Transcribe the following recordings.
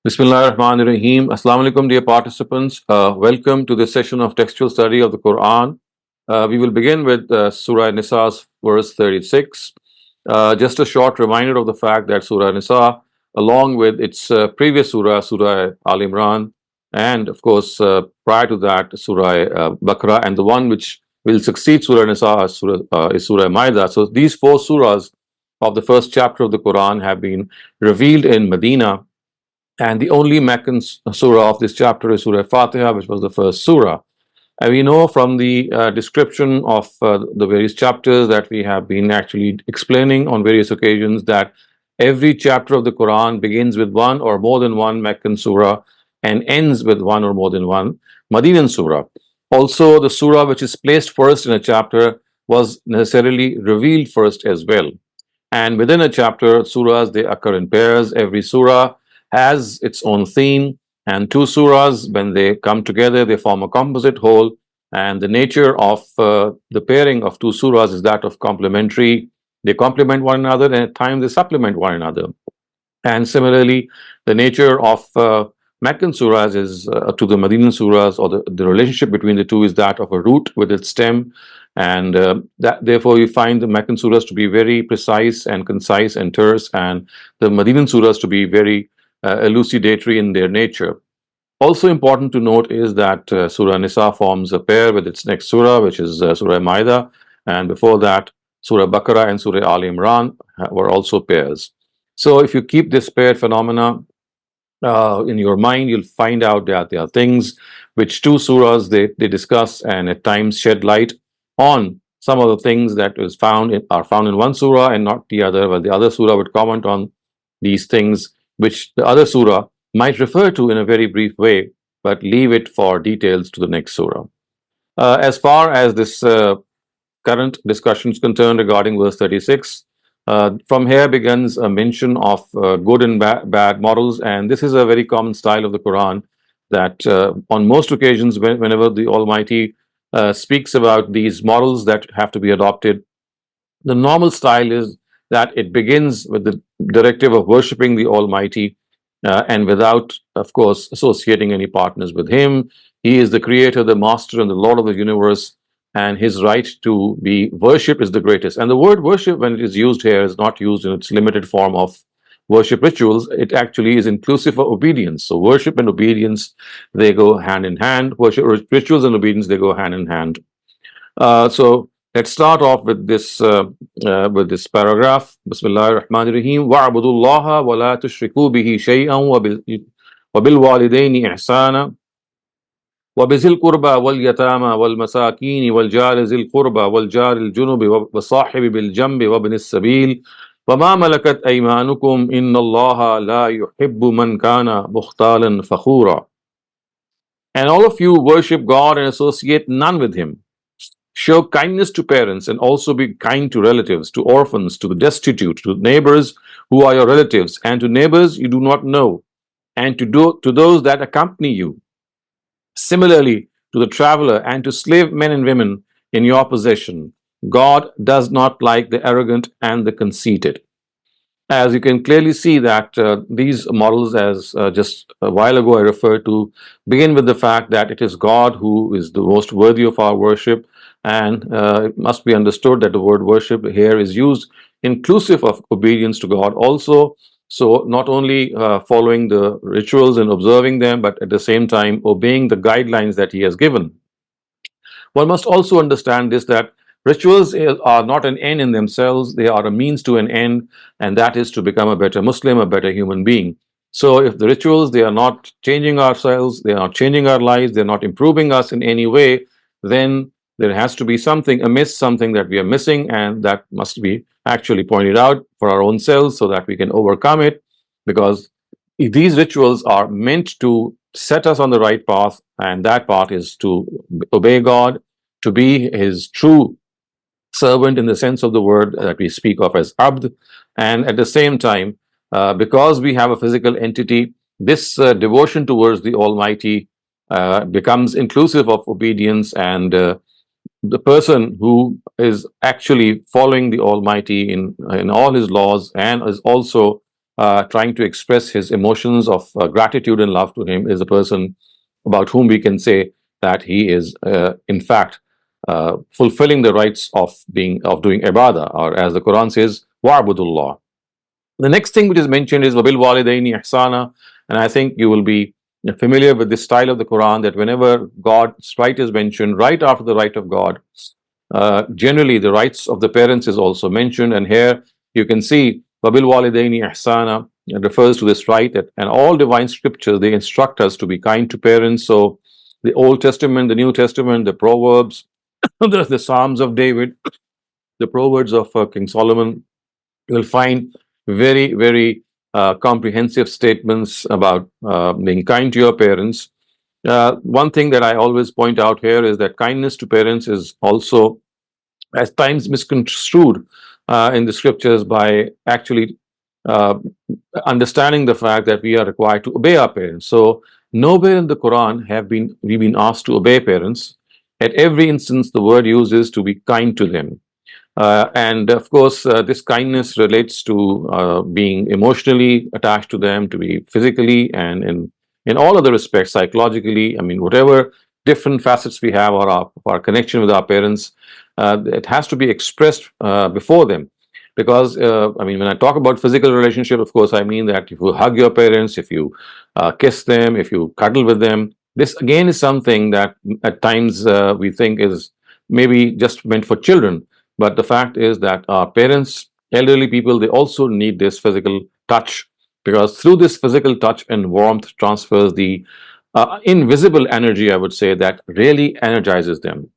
Bismillah ar-Rahman ar-Rahim. Assalamu alaikum, dear participants. Welcome to this session of textual study of the Quran. We will begin with Surah Nisa's verse 36. Just a short reminder of the fact that Surah Nisa, along with its previous surah, Surah Al Imran, and of course, prior to that, Surah Baqarah, and the one which will succeed Surah Nisa is Surah Maida. So these four surahs of the first chapter of the Quran have been revealed in Medina, and the only Meccan surah of this chapter is Surah Fatiha, which was the first surah. And we know from the description of the various chapters that we have been actually explaining on various occasions that every chapter of the Quran begins with one or more than one Meccan surah and ends with one or more than one Medinan surah. Also, the surah which is placed first in a chapter was necessarily revealed first as well. And within a chapter, surahs, they occur in pairs. Every surah has its own theme, and two surahs, when they come together, they form a composite whole. And the nature of the pairing of two surahs is that of complementary. They complement one another, and at times they supplement one another. And similarly, the nature of Meccan surahs is to the Medinan surahs, or the relationship between the two is that of a root with its stem. And that therefore you find the Meccan surahs to be very precise and concise and terse, and the Medinan surahs to be very elucidatory in their nature. Also important to note is that Surah Nisa forms a pair with its next surah, which is Surah Maida, and before that, Surah Baqarah and Surah Al Imran were also pairs. So if you keep this paired phenomena in your mind, you'll find out that there are things which two surahs they discuss and at times shed light on some of the things that are found in one surah and not the other, while the other surah would comment on these things which the other surah might refer to in a very brief way, but leave it for details to the next surah. As far as this current discussion is concerned regarding verse 36, from here begins a mention of good and bad models, and this is a very common style of the Quran that on most occasions, whenever the Almighty speaks about these models that have to be adopted, the normal style is that it begins with the directive of worshipping the Almighty and without, of course, associating any partners with Him. He is the Creator, the Master, and the Lord of the universe, and His right to be worshipped is the greatest. And the word worship, when it is used here, is not used in its limited form of worship rituals. It actually is inclusive of obedience. So worship and obedience, they go hand in hand. Worship rituals and obedience, they go hand in hand. So let's start off with this paragraph. Bismillah ar-Rahman ar-Rahim. Wa'budullaha wa la tushriku bihi shay'an wa bil walidayni ihsana wa bizil qurba wal yatama wal masakini wal jari zil qurba wal jari al junubi wa sahibi bil jambi wa ibn as-sabil wa ma malakat aymanukum inna allaha la yuhibbu man kana mukhtalan fakhura. And all of you worship God and associate none with Him. Show kindness to parents and also be kind to relatives, to orphans, to the destitute, to neighbors who are your relatives, and to neighbors you do not know, and to those that accompany you. Similarly, to the traveler and to slave men and women in your possession. God does not like the arrogant and the conceited. As you can clearly see that these models, as just a while ago I referred to, begin with the fact that it is God who is the most worthy of our worship, and it must be understood that the word worship here is used inclusive of obedience to God also. So not only following the rituals and observing them, but at the same time obeying the guidelines that He has given. One must also understand this, that rituals are not an end in themselves, they are a means to an end, and that is to become a better Muslim, a better human being. So if the rituals, they are not changing ourselves, they are not changing our lives, they're not improving us in any way, then there has to be something amiss, something that we are missing, and that must be actually pointed out for our own selves so that we can overcome it, because these rituals are meant to set us on the right path, and that path is to obey God, to be His true servant in the sense of the word that we speak of as abd. And at the same time, because we have a physical entity, this devotion towards the Almighty becomes inclusive of obedience, and the person who is actually following the Almighty in all His laws and is also trying to express his emotions of gratitude and love to him, is a person about whom we can say that he is, in fact, fulfilling the rights of doing ibadah, or as the Quran says, wa'budullah. The next thing which is mentioned is wabil walidaini ihsana, and I think you will be familiar with this style of the Quran, that whenever God's right is mentioned, right after the right of God, generally the rights of the parents is also mentioned. And here you can see wabil walidaini ihsana, it refers to this right, that and all divine scriptures, they instruct us to be kind to parents. So the Old Testament, the New Testament, the Proverbs, the Psalms of David, the Proverbs of King Solomon, you will find very, very comprehensive statements about being kind to your parents. One thing that I always point out here is that kindness to parents is also at times misconstrued in the scriptures by actually uh, understanding the fact that we are required to obey our parents. So nowhere in the Quran have we been asked to obey parents. At every instance, the word used is to be kind to them. And of course, this kindness relates to being emotionally attached to them, to be physically, and in all other respects, psychologically. I mean, whatever different facets we have, or our connection with our parents, it has to be expressed before them. Because I mean, when I talk about physical relationship, of course, I mean that if you hug your parents, if you kiss them, if you cuddle with them, this again is something that at times we think is maybe just meant for children. But the fact is that our parents, elderly people, they also need this physical touch, because through this physical touch and warmth transfers the invisible energy, I would say, that really energizes them.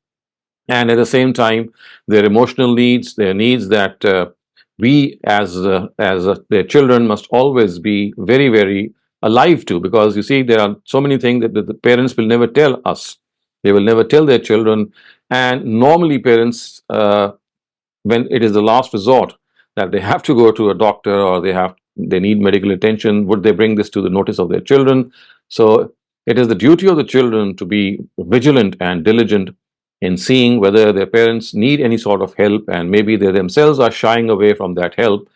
And at the same time, their emotional needs, their needs that we as their children must always be very, very alive to, because you see, there are so many things that the parents will never tell us. They will never tell their children. And normally parents, when it is the last resort that they have to go to a doctor, or they need medical attention, would they bring this to the notice of their children? So it is the duty of the children to be vigilant and diligent in seeing whether their parents need any sort of help, and maybe they themselves are shying away from that help.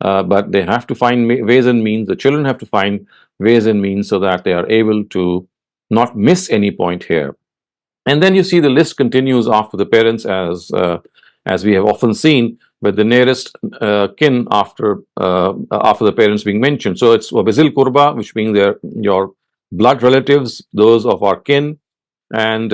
But they have to find ways and means, the children have to find ways and means, so that they are able to not miss any point here. And then you see the list continues after the parents, as we have often seen, with the nearest kin after the parents being mentioned. So it's wabizil kurba, which means they're your blood relatives, those of our kin, and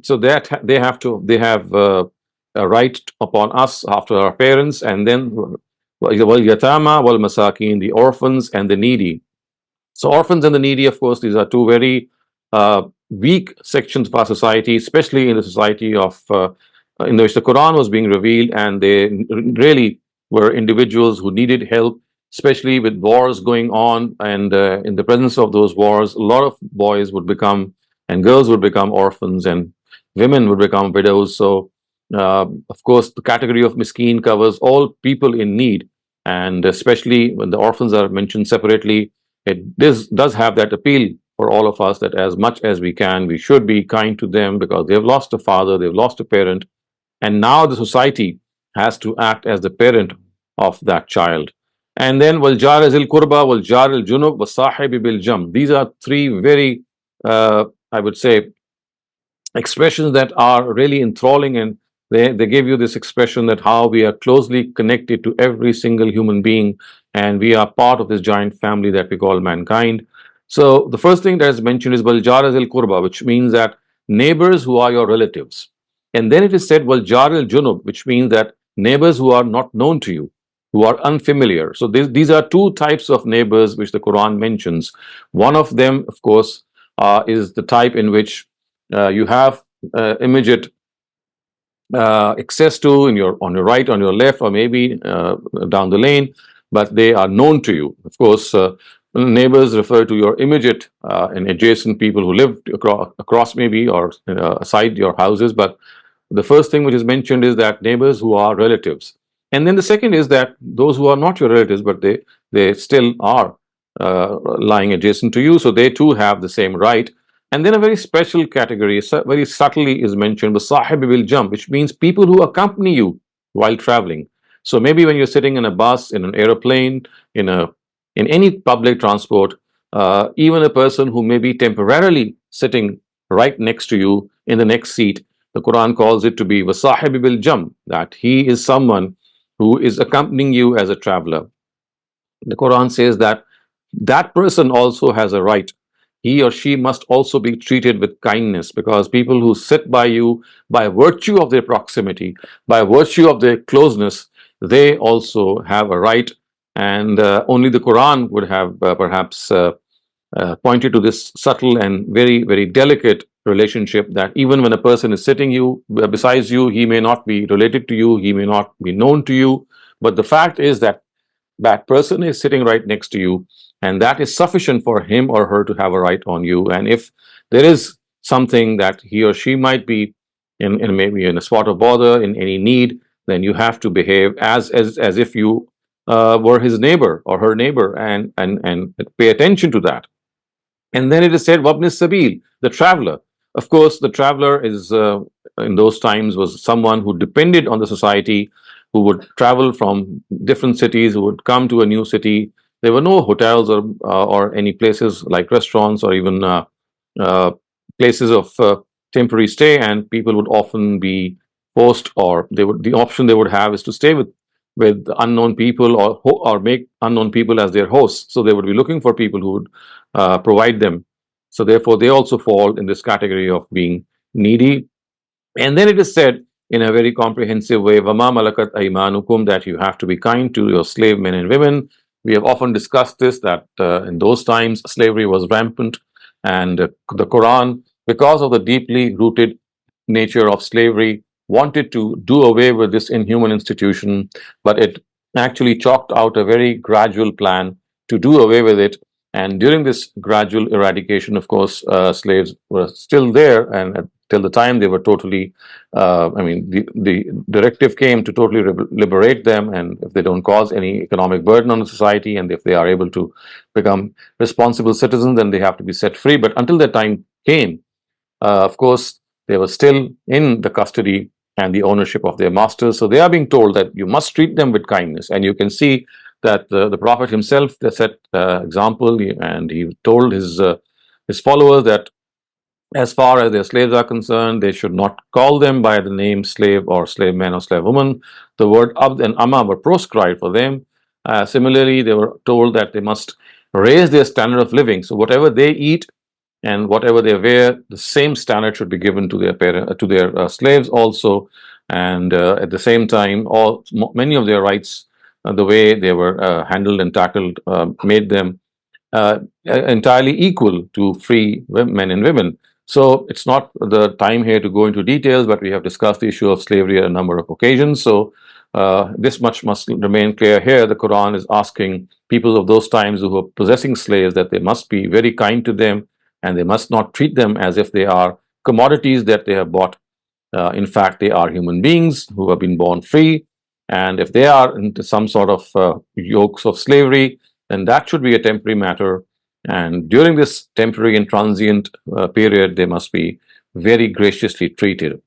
so that they have a right upon us after our parents. And then wal yatama wal masakin, the orphans and the needy. So orphans and the needy, of course, these are two very weak sections of our society, especially in the society of in which the Quran was being revealed, and they really were individuals who needed help, especially with wars going on. And in the presence of those wars, a lot of boys would become and girls would become orphans, and women would become widows. So, of course, the category of miskin covers all people in need, and especially when the orphans are mentioned separately, it does have that appeal for all of us, that as much as we can, we should be kind to them, because they've lost a father, they've lost a parent, and now the society has to act as the parent of that child. And then wal jar zil kurba, wal jar al junub, wa sahibi bil jam. These are three very, I would say, expressions that are really enthralling, and they give you this expression that how we are closely connected to every single human being, and we are part of this giant family that we call mankind. So the first thing that is mentioned is Baljar al Kurba, which means that neighbors who are your relatives. And then it is said Baljar al Junub, which means that neighbors who are not known to you, who are unfamiliar. So these are two types of neighbors which the Quran mentions. One of them, of course, is the type in which you have immediate access to in your on your right, on your left, or maybe down the lane, but they are known to you. Of course, neighbors refer to your immediate and adjacent people who live across maybe, or aside your houses. But the first thing which is mentioned is that neighbors who are relatives, and then the second is that those who are not your relatives, but they still are lying adjacent to you, so they too have the same right. And then a very special category, very subtly, is mentioned, the sahibi will jump, which means people who accompany you while traveling. So maybe when you're sitting in a bus, in an aeroplane, in a in any public transport, even a person who may be temporarily sitting right next to you in the next seat, the Quran calls it to be wasahibi bil jam, that he is someone who is accompanying you as a traveler. The Quran says that that person also has a right. He or she must also be treated with kindness, because people who sit by you by virtue of their proximity, by virtue of their closeness, they also have a right. And only the Quran would have perhaps pointed to this subtle and very, very delicate relationship, that even when a person is sitting you besides you, he may not be related to you, he may not be known to you, but the fact is that that person is sitting right next to you, and that is sufficient for him or her to have a right on you. And if there is something that he or she might be in maybe in a spot of bother, in any need, then you have to behave as if you were his neighbor or her neighbor, and pay attention to that. And then it is said, Wabni Sabil, the traveler. Of course, the traveler is, in those times, was someone who depended on the society, who would travel from different cities, who would come to a new city. There were no hotels or any places like restaurants or even uh, places of temporary stay, and people would often be forced, or the option they would have is to stay with unknown people, or make unknown people as their hosts. So they would be looking for people who would provide them. So therefore, they also fall in this category of being needy. And then it is said in a very comprehensive way, Vama malakat aimanukum, that you have to be kind to your slave men and women. We have often discussed this, that in those times slavery was rampant, and the Quran, because of the deeply rooted nature of slavery, wanted to do away with this inhuman institution, but it actually chalked out a very gradual plan to do away with it. And during this gradual eradication, of course, slaves were still there, and till the time they were totally, the directive came to totally liberate them, and if they don't cause any economic burden on the society, and if they are able to become responsible citizens, then they have to be set free. But until that time came, of course, they were still in the custody and the ownership of their masters. So they are being told that you must treat them with kindness. And you can see that the Prophet himself set example, and he told his followers that as far as their slaves are concerned, they should not call them by the name slave or slave man or slave woman. The word abd and amma were proscribed for them. Similarly, they were told that they must raise their standard of living. So whatever they eat and whatever they wear, the same standard should be given to their slaves also. And at the same time, many of their rights, the way they were handled and tackled, made them entirely equal to free men and women. So it's not the time here to go into details, but we have discussed the issue of slavery at a number of occasions. So this much must remain clear here. The Quran is asking people of those times who are possessing slaves that they must be very kind to them, and they must not treat them as if they are commodities that they have bought. In fact, they are human beings who have been born free. And if they are into some sort of yokes of slavery, then that should be a temporary matter. And during this temporary and transient period, they must be very graciously treated.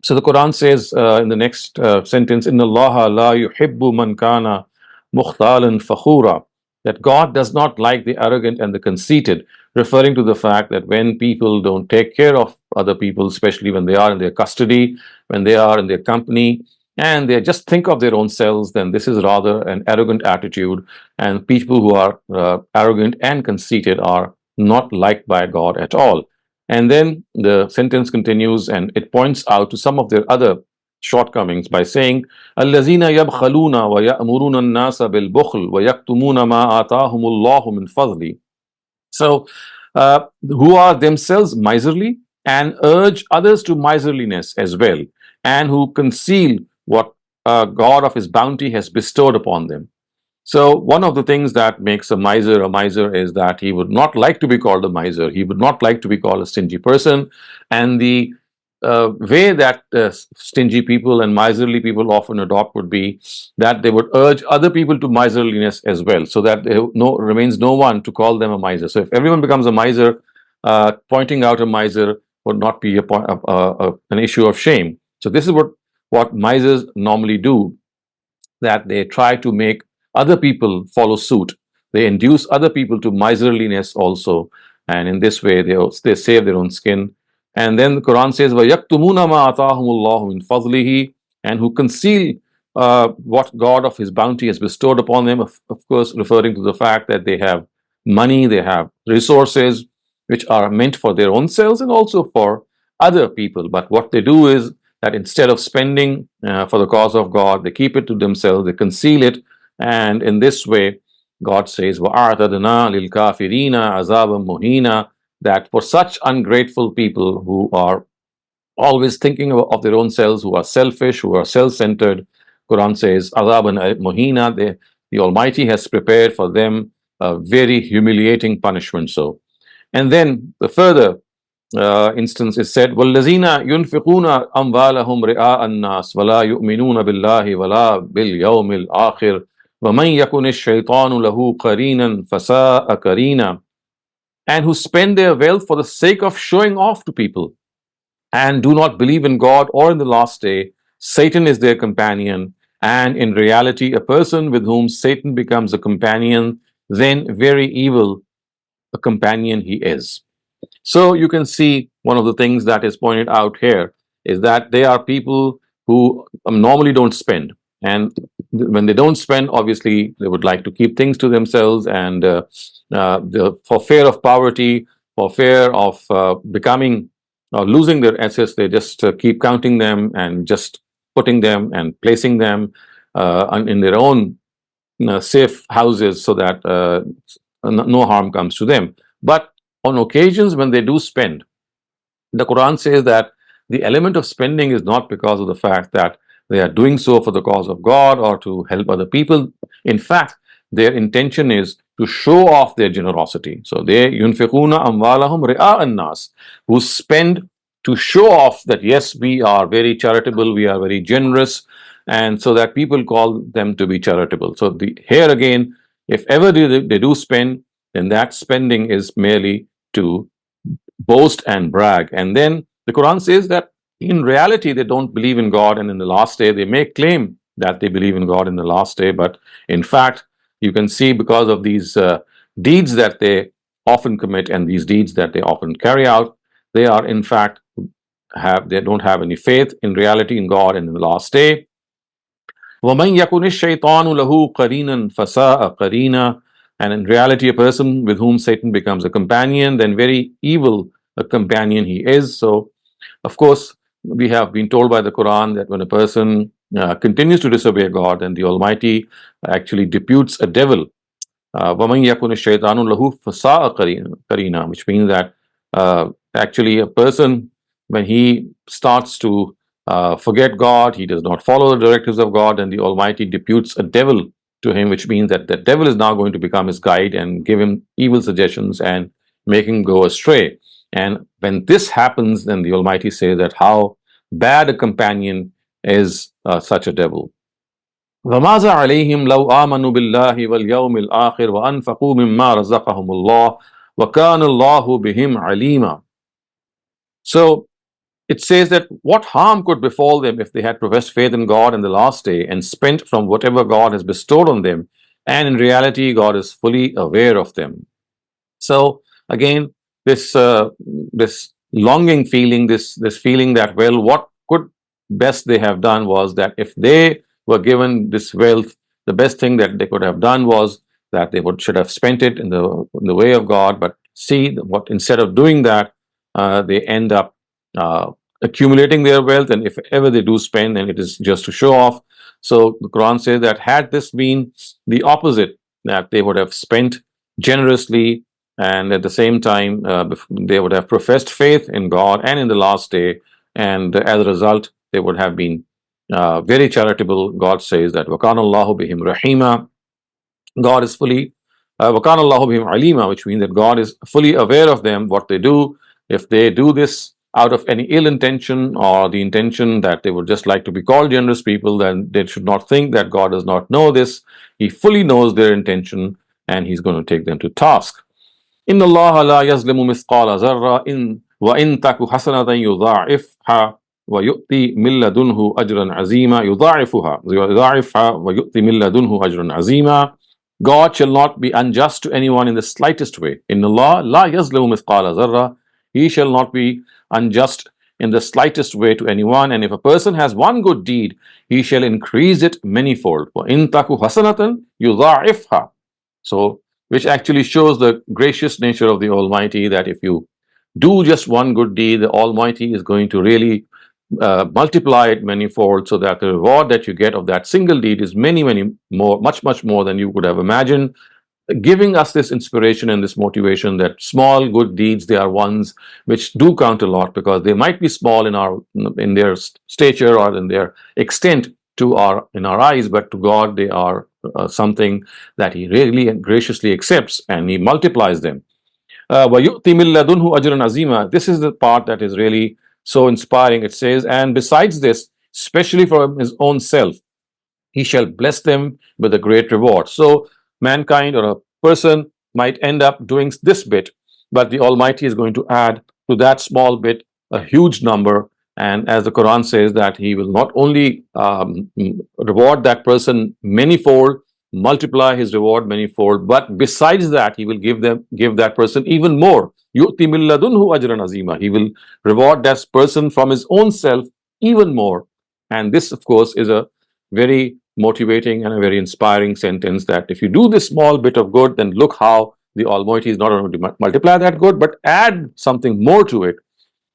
So the Quran says in the next sentence, Inna Allah la yuhibbu man kana mukhtalan fakhura, that God does not like the arrogant and the conceited, referring to the fact that when people don't take care of other people, especially when they are in their custody, when they are in their company, and they just think of their own selves, then this is rather an arrogant attitude. And people who are arrogant and conceited are not liked by God at all. And then the sentence continues, and it points out to some of their other shortcomings by saying, "Allazina yabkhaluna wa ya'muruna an-nasa bil bukhl wa yaktumuna ma atahum Allahu min fadli." So, who are themselves miserly and urge others to miserliness as well, and who conceal what God of His bounty has bestowed upon them. So one of the things that makes a miser is that he would not like to be called a miser. He would not like to be called a stingy person. And the way that stingy people and miserly people often adopt would be that they would urge other people to miserliness as well, so that there remains no one to call them a miser. So if everyone becomes a miser, pointing out a miser would not be an issue of shame. So this is what misers normally do, that they try to make other people follow suit. they induce other people to miserliness also, and in this way they save their own skin. And then the Quran says, وَيَكْتُمُونَ مَا آتَاهُمُ اللَّهُ مِنْ فَضْلِهِ, and who conceal what God of His bounty has bestowed upon them, of course, referring to the fact that they have money, they have resources which are meant for their own selves and also for other people. But what they do is that instead of spending for the cause of God, they keep it to themselves, they conceal it, and in this way, God says, وَأَعْتَدْنَا لِلْكَافِرِينَ عَذَابًا مُهِينًا, that for such ungrateful people who are always thinking of their own selves, who are selfish, who are self-centered, Quran says, عَذَابًا مُهِينًا, the Almighty has prepared for them a very humiliating punishment. So, and then the further instance is said, وَالَّذِينَ يُنْفِقُونَ أَمْوَالَهُمْ رِئَاءَ النَّاسِ وَلَا يُؤْمِنُونَ بِاللَّهِ وَلَا بِالْيَوْمِ الْآخِرِ وَمَنْ يَكُنِ الشَّيْطَانُ لَهُ قَرِينًا فَسَاءَ قَرِينًا, and who spend their wealth for the sake of showing off to people and do not believe in God or in the last day, Satan is their companion. And in reality, a person with whom Satan becomes a companion, then very evil a companion he is. So you can see one of the things that is pointed out here is that they are people who normally don't spend. And when they don't spend, obviously they would like to keep things to themselves. And for fear of poverty, for fear of becoming or losing their assets, they just keep counting them and just putting them and placing them in their own safe houses so that no harm comes to them. But on occasions when they do spend, the Quran says that the element of spending is not because of the fact that they are doing so for the cause of God or to help other people. In fact, their intention is to show off their generosity. So they yunfiquna amwalahum ri'a an-nas, who spend to show off that yes, we are very charitable, we are very generous, and so that people call them to be charitable. So here again, if ever they do spend, then that spending is merely to boast and brag. And then the Quran says that in reality, they don't believe in God and in the last day. They may claim that they believe in God in the last day, but in fact, you can see because of these deeds that they often commit and these deeds that they often carry out, they are in fact they don't have any faith in reality in God and in the last day. وَمَنْ يَكُنِ الشَّيْطَانُ لَهُ قَرِينًا فَسَاءَ قَرِينًا, and in reality a person with whom Satan becomes a companion, then very evil a companion he is. So of course we have been told by the Quran that when a person continues to disobey God, then the Almighty actually deputes a devil. وَمَنْ يَكُنِ الشَّيْطَانُ لَهُ فَسَاءَ قَرِينًا, which means that actually a person, when he starts to forget God, he does not follow the directives of God, and the Almighty deputes a devil to him, which means that the devil is now going to become his guide and give him evil suggestions and make him go astray. And when this happens, then the Almighty says that how bad a companion is such a devil. وَمَاذَا عَلَيْهِمْ لَوْ آمَنُوا بِاللَّهِ وَالْيَوْمِ الْآخِرِ وَأَنْفَقُوا مِمَّا رَزَقَهُمُ اللَّهُ وَكَانَ اللَّهُ بِهِمْ عَلِيمًا. So it says that what harm could befall them if they had professed faith in God in the last day and spent from whatever God has bestowed on them, and in reality God is fully aware of them. So again, this longing feeling, this feeling that, well, what could best they have done was that if they were given this wealth, the best thing that they could have done was that they should have spent it in the way of God. But see what, instead of doing that, they end up accumulating their wealth, and if ever they do spend, then it is just to show off. So the Quran says that had this been the opposite, that they would have spent generously, and at the same time they would have professed faith in God and in the last day, and as a result they would have been very charitable. God says that وَكَانَ اللَّهُ بِهِمْ رَحِيمًا, God is fully وَكَانَ اللَّهُ بِهِمْ عَلِيمًا, which means that God is fully aware of them, what they do. If they do this out of any ill intention or the intention that they would just like to be called generous people, then they should not think that God does not know this. He fully knows their intention and He's going to take them to task. إِنَّ اللَّهَ لَا يَظْلِمُ مِثْقَالَ ذَرَّةٍ وَإِن تَكُ حَسَنَةً يُضَاعِفْهَا وَيُؤْتِ مِن لَّدُنْهُ أَجْرًا عَظِيمًا يُضَاعِفْهَا وَيُؤْتِ مِن لَّدُنْهُ أَجْرًا عَظِيمًا. God shall not be unjust to anyone in the slightest way. In Allah, la yazlimu mithqala zarra. He shall not be unjust in the slightest way to anyone. And if a person has one good deed, he shall increase it manyfold. وَإِن تَكُ حَسَنَةً يُضَاعِفْهَا. So, which actually shows the gracious nature of the Almighty, that if you do just one good deed, the Almighty is going to really multiply it manyfold, so that the reward that you get of that single deed is many, many more, much more than you could have imagined, giving us this inspiration and this motivation that small good deeds, they are ones which do count a lot, because they might be small in their stature or in their extent to our in our eyes, but to God they are something that He really and graciously accepts, and He multiplies them. وَيُؤْتِ مِن لَدُنْهُ أَجْرًا عَظِيمًا. This is the part that is really so inspiring. It says, and besides this, especially for His own self, He shall bless them with a great reward. So mankind or a person might end up doing this bit, but the Almighty is going to add to that small bit a huge number. And as the Quran says, that He will not only reward that person manyfold, multiply his reward manyfold, but besides that, He will give that person even more. يُؤْتِ مِن لَدُنْهُ أَجْرًا عَظِيمًا. He will reward that person from his own self even more. And this, of course, is a very motivating and a very inspiring sentence, that if you do this small bit of good, then look how the Almighty is not only to multiply that good, but add something more to it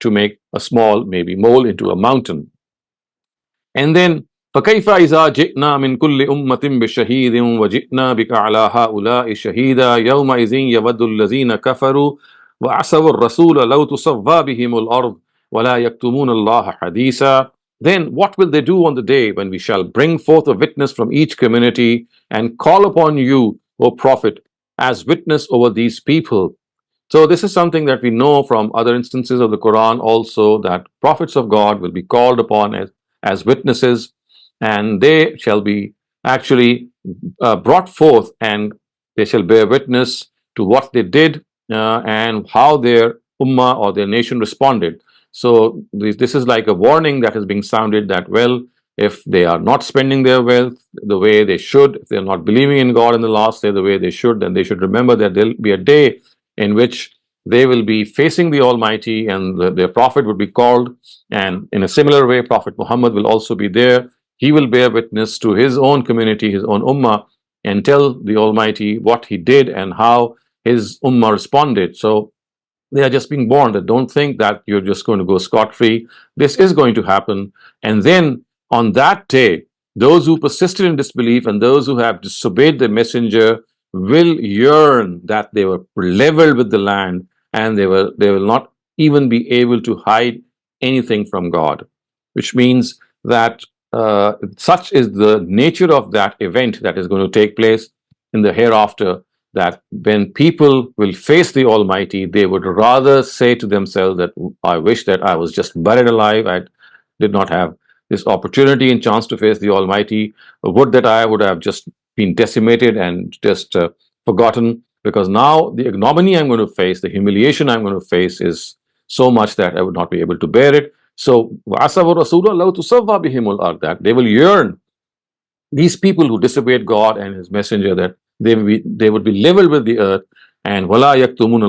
to make a small, maybe mole into a mountain. And then فكيف إذا جئنا من كل أمة بشهيد وجئنا بك على هؤلاء شهيدا يومئذ يود الذين كفروا وعصوا الرسول لو تصفى بهم الأرض ولا يكتمون الله حديثا. Then what will they do on the day when we shall bring forth a witness from each community and call upon you, O Prophet, as witness over these people? So this is something that we know from other instances of the Quran also, that prophets of God will be called upon as witnesses, and they shall be actually brought forth, and they shall bear witness to what they did and how their ummah or their nation responded. So this is like a warning that is being sounded, that, well, if they are not spending their wealth the way they should, if they're not believing in God in the last day the way they should, then they should remember that there'll be a day in which they will be facing the Almighty, and their Prophet would be called. And in a similar way, Prophet Muhammad will also be there. He will bear witness to his own community, his own ummah, and tell the Almighty what he did and how his ummah responded. So they are just being warned that don't think that you're just going to go scot-free. This is going to happen. And then on that day, those who persisted in disbelief and those who have disobeyed the messenger will yearn that they were leveled with the land, and they will not even be able to hide anything from God, which means that such is the nature of that event that is going to take place in the hereafter, that when people will face the Almighty, they would rather say to themselves that I wish that I was just buried alive. I did not have this opportunity and chance to face the Almighty. Would that I would have just been decimated and just forgotten, because now the ignominy I'm going to face, the humiliation I'm going to face is so much that I would not be able to bear it. So, that they will yearn, these people who disobeyed God and His Messenger, that they would be leveled with the earth, and وَلَا يَكْتُمُونَ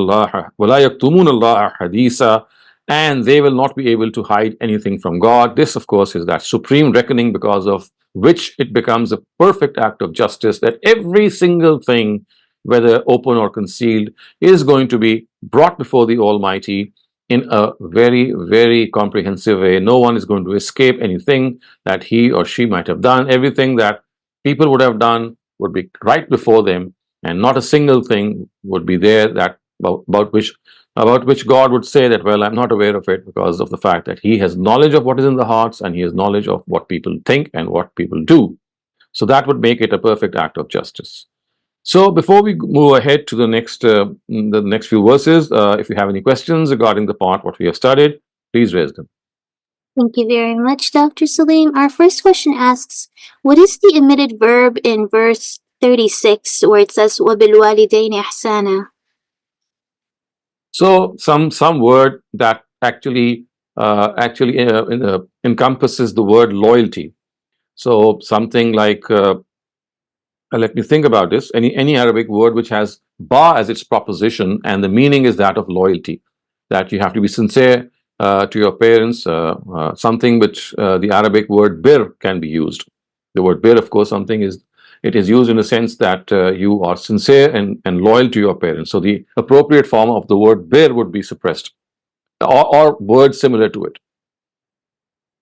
اللَّهَ حَدِيثًا, and they will not be able to hide anything from God. This, of course, is that supreme reckoning, because of which it becomes a perfect act of justice, that every single thing, whether open or concealed, is going to be brought before the Almighty in a very, very comprehensive way. No one is going to escape anything that he or she might have done. Everything that people would have done would be right before them, and not a single thing would be there that about which God would say that, well, I'm not aware of it, because of the fact that He has knowledge of what is in the hearts, and He has knowledge of what people think and what people do. So that would make it a perfect act of justice. So before we move ahead to the next few verses, if you have any questions regarding the part what we have studied, please raise them. Thank you very much, Dr. Saleem. Our first question asks, what is the omitted verb in verse 36 where it says وَبِالْوَالِدَيْنِ إِحْسَانًا? So some word that actually encompasses the word loyalty. So something like let me think about this. Any Arabic word which has ba as its proposition, and the meaning is that of loyalty, that you have to be sincere to your parents. Something which the Arabic word bir can be used. The word bir, of course, something is it is used in the sense that you are sincere and loyal to your parents. So the appropriate form of the word bir would be suppressed, or words similar to it.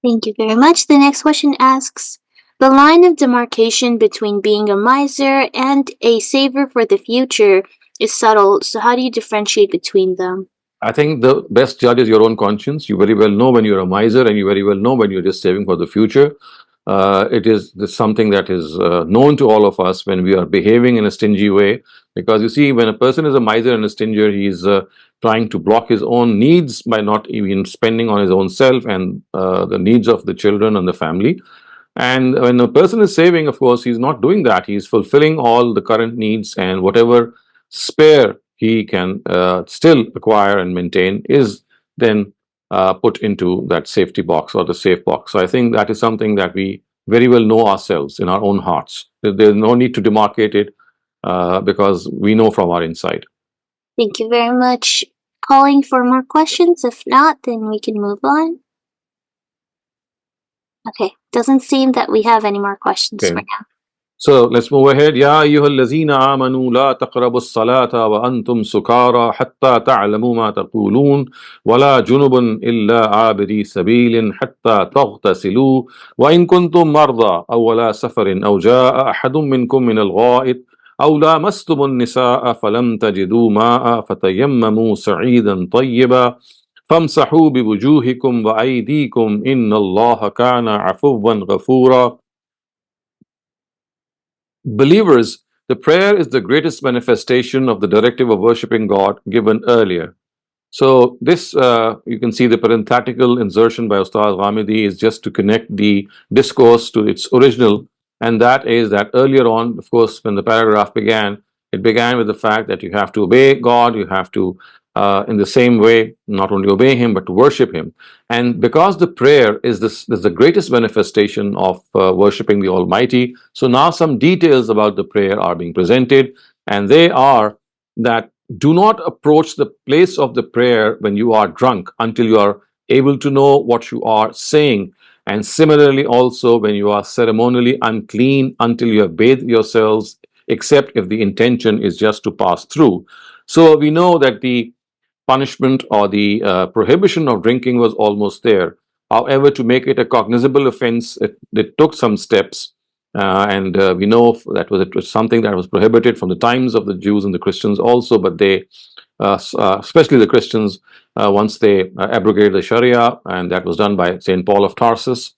Thank you very much. The next question asks, the line of demarcation between being a miser and a saver for the future is subtle, so how do you differentiate between them? I think the best judge is your own conscience. You very well know when you're a miser, and you very well know when you're just saving for the future. It is something that is known to all of us when we are behaving in a stingy way. Because you see, when a person is a miser and a stinger, he's trying to block his own needs by not even spending on his own self and the needs of the children and the family. And when a person is saving, of course, he's not doing that. He's fulfilling all the current needs, and whatever spare he can still acquire and maintain is then put into that safety box or the safe box. So I think that is something that we very well know ourselves in our own hearts. There's no need to demarcate it because we know from our inside. Thank you very much. Calling for more questions? If not, then we can move on. Okay, doesn't seem that we have any more questions for Okay. now. So let's move ahead. يا أيها الذين آمنوا لا تقربوا الصلاة وأنتم سكارى حتى تعلموا ما تقولون ولا جنب إلا عابري سبيل حتى تغتسلوا وإن كنتم مرضى أو على سفر أو جاء أحد منكم من الغائط أو لامستم النساء فلم تجدوا ماء فتيمموا سعيدا طيبا فامسحوا بوجوهكم وأيديكم إن الله كان عفوا غفورا. Believers, the prayer is the greatest manifestation of the directive of worshipping God given earlier. So this, you can see the parenthetical insertion by Ustaz Ghamidi is just to connect the discourse to its original, and that is that earlier on, of course, when the paragraph began, it began with the fact that you have to obey God, you have to, in the same way, not only obey Him but to worship Him. And because the prayer is the greatest manifestation of worshipping the Almighty, so now some details about the prayer are being presented, and they are that do not approach the place of the prayer when you are drunk until you are able to know what you are saying. And similarly, also when you are ceremonially unclean until you have bathed yourselves, except if the intention is just to pass through. So we know that the punishment or the prohibition of drinking was almost there. However, to make it a cognizable offense, it took some steps. And we know that it was something that was prohibited from the times of the Jews and the Christians also, but they, especially the Christians, once they abrogated the Sharia, and that was done by St. Paul of Tarsus,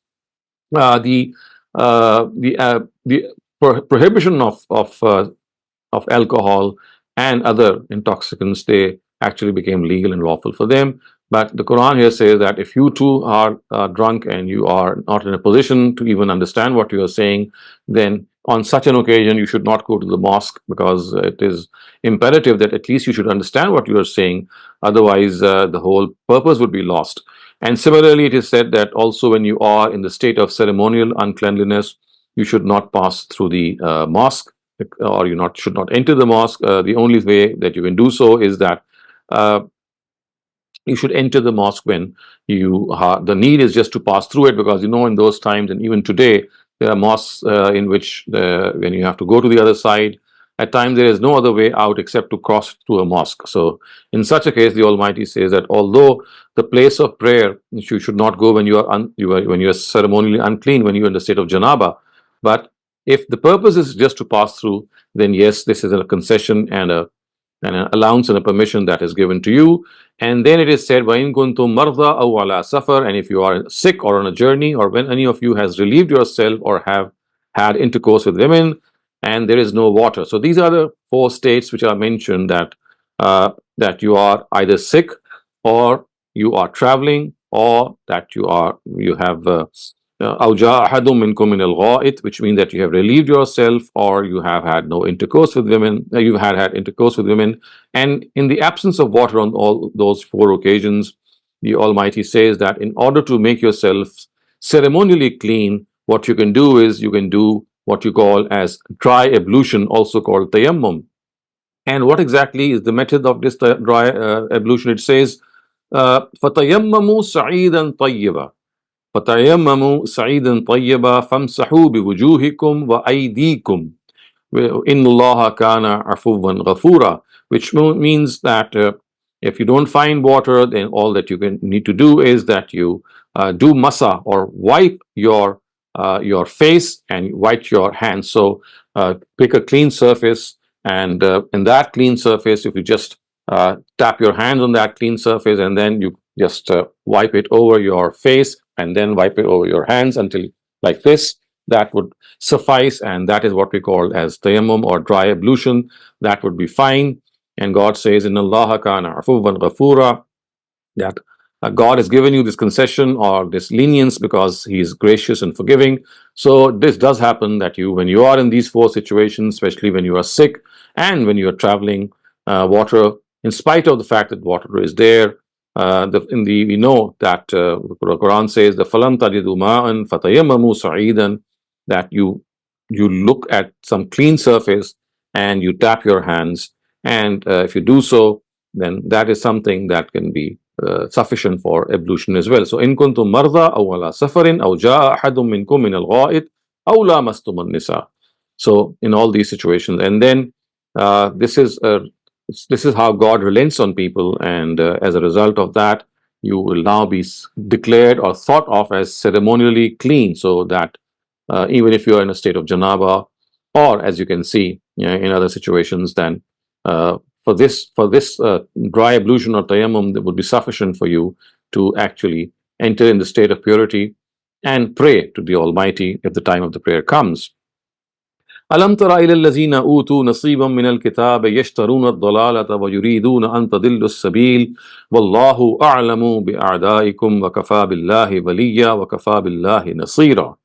uh, the the prohibition of alcohol and other intoxicants, they actually became legal and lawful for them. But the Quran here says that if you too are drunk and you are not in a position to even understand what you are saying, then on such an occasion you should not go to the mosque, because it is imperative that at least you should understand what you are saying. Otherwise, the whole purpose would be lost. And similarly, it is said that also when you are in the state of ceremonial uncleanliness, you should not pass through the mosque, or you not should not enter the mosque. The only way that you can do so is that uh, you should enter the mosque when you the need is just to pass through it, because you know in those times and even today there are mosques in which when you have to go to the other side, at times there is no other way out except to cross through a mosque. So in such a case, the Almighty says that although the place of prayer you should not go when you are when you are ceremonially unclean, when you are in the state of janaba, but if the purpose is just to pass through, then yes, this is a concession and an allowance and a permission that is given to you. And then it is said, وَإِن كُنْتُم مَرْضَى أَوْ عَلَى سَفَرٍ, and if you are sick or on a journey, or when any of you has relieved yourself or have had intercourse with women, and there is no water. So these are the four states which are mentioned, that you are either sick, or you are traveling, or that you have أو جاء أحد منكم من الغائط, which means that you have relieved yourself or you have had no intercourse with women, you've had intercourse with women. And in the absence of water on all those four occasions, the Almighty says that in order to make yourself ceremonially clean, what you can do is you can do what you call as dry ablution, also called tayammum. And what exactly is the method of this dry ablution? It says, فَتَيَمَّمُوا سَعِيدًا طَيِّبًا فَتَيَمَّمُوا سَعِيدًا طَيِّبًا فَامْسَحُوا بِوُجُوهِكُمْ وَأَيْدِيكُمْ in Allah kana afuwan ghafura, which means that if you don't find water, then all that you need to do is that you do masa, or wipe your face and wipe your hands. So pick a clean surface, and in that clean surface, if you just tap your hands on that clean surface, and then you just wipe it over your face, and then wipe it over your hands until like this, that would suffice, and that is what we call as tayammum or dry ablution. That would be fine. And God says, in Allah kana afuwan ghafura, that God has given you this concession or this lenience because He is gracious and forgiving. So this does happen that when you are in these four situations, especially when you are sick and when you are traveling, water, in spite of the fact that water is there, we know that the Quran says, the falam tajidu ma'an fatayammamu sa'idan, that you look at some clean surface and you tap your hands, and if you do so, then that is something that can be sufficient for ablution as well. So, in kuntum marda aw ala safarin aw jaa ahadun minkum min al-gha'it aw lamastum an-nisa. So, in all these situations, and then this is how God relents on people, and as a result of that, you will now be declared or thought of as ceremonially clean, so that even if you are in a state of janaba, or as you can see, in other situations, then for this dry ablution or tayammum, that would be sufficient for you to actually enter in the state of purity and pray to the Almighty if the time of the prayer comes. ألم تر إلى الذين أوتوا نصيبا من الكتاب يشترون الضلالة ويريدون أن تضلوا السبيل والله أعلم بأعدائكم وكفى بالله وليا وكفى بالله نصيرا.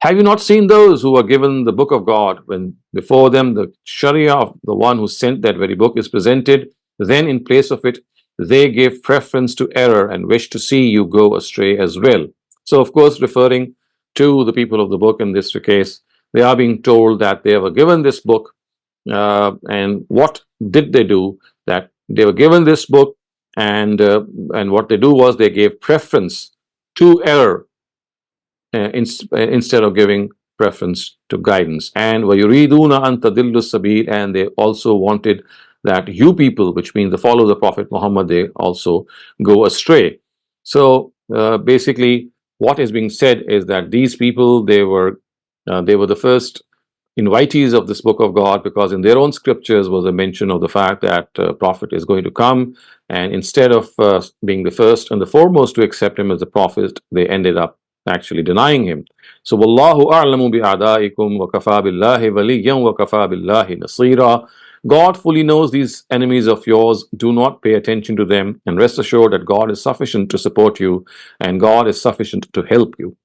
Have you not seen those who were given the book of God, when before them the Sharia of the one who sent that very book is presented, then in place of it, they give preference to error and wish to see you go astray as well. So, of course, referring to the people of the book in this case, they are being told that they were given this book, and what did they do? That they were given this book, and what they do was they gave preference to error instead of giving preference to guidance. And وَيُرِيدُونَ أَن تَضِلُّوا السَّبِيلَ, and they also wanted that you people, which means the follow the Prophet Muhammad, they also go astray. So basically, what is being said is that these people, they were the first invitees of this book of God, because in their own scriptures was a mention of the fact that Prophet is going to come, and instead of being the first and the foremost to accept him as the Prophet, they ended up actually denying him. So, Wallahu a'lamu bi'adaikum wa kafa billahi waliyan wa kafa billahi nasira. God fully knows these enemies of yours. Do not pay attention to them, and rest assured that God is sufficient to support you, and God is sufficient to help you.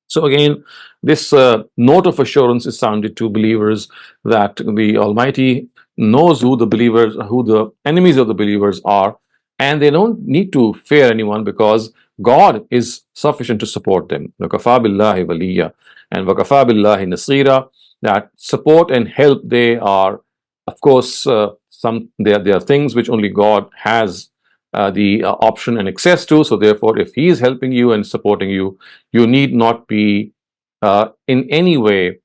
So again, this note of assurance is sounded to believers that the Almighty knows who the enemies of the believers are, and they don't need to fear anyone because God is sufficient to support them. وَكَفَى بِاللَّهِ وَلِيًّا and وَكَفَى بِاللَّهِ نَصِيرًا. That support and help, they are, of course, there are things which only God has the option and access to. So therefore, if He is helping you and supporting you, you need not be in any way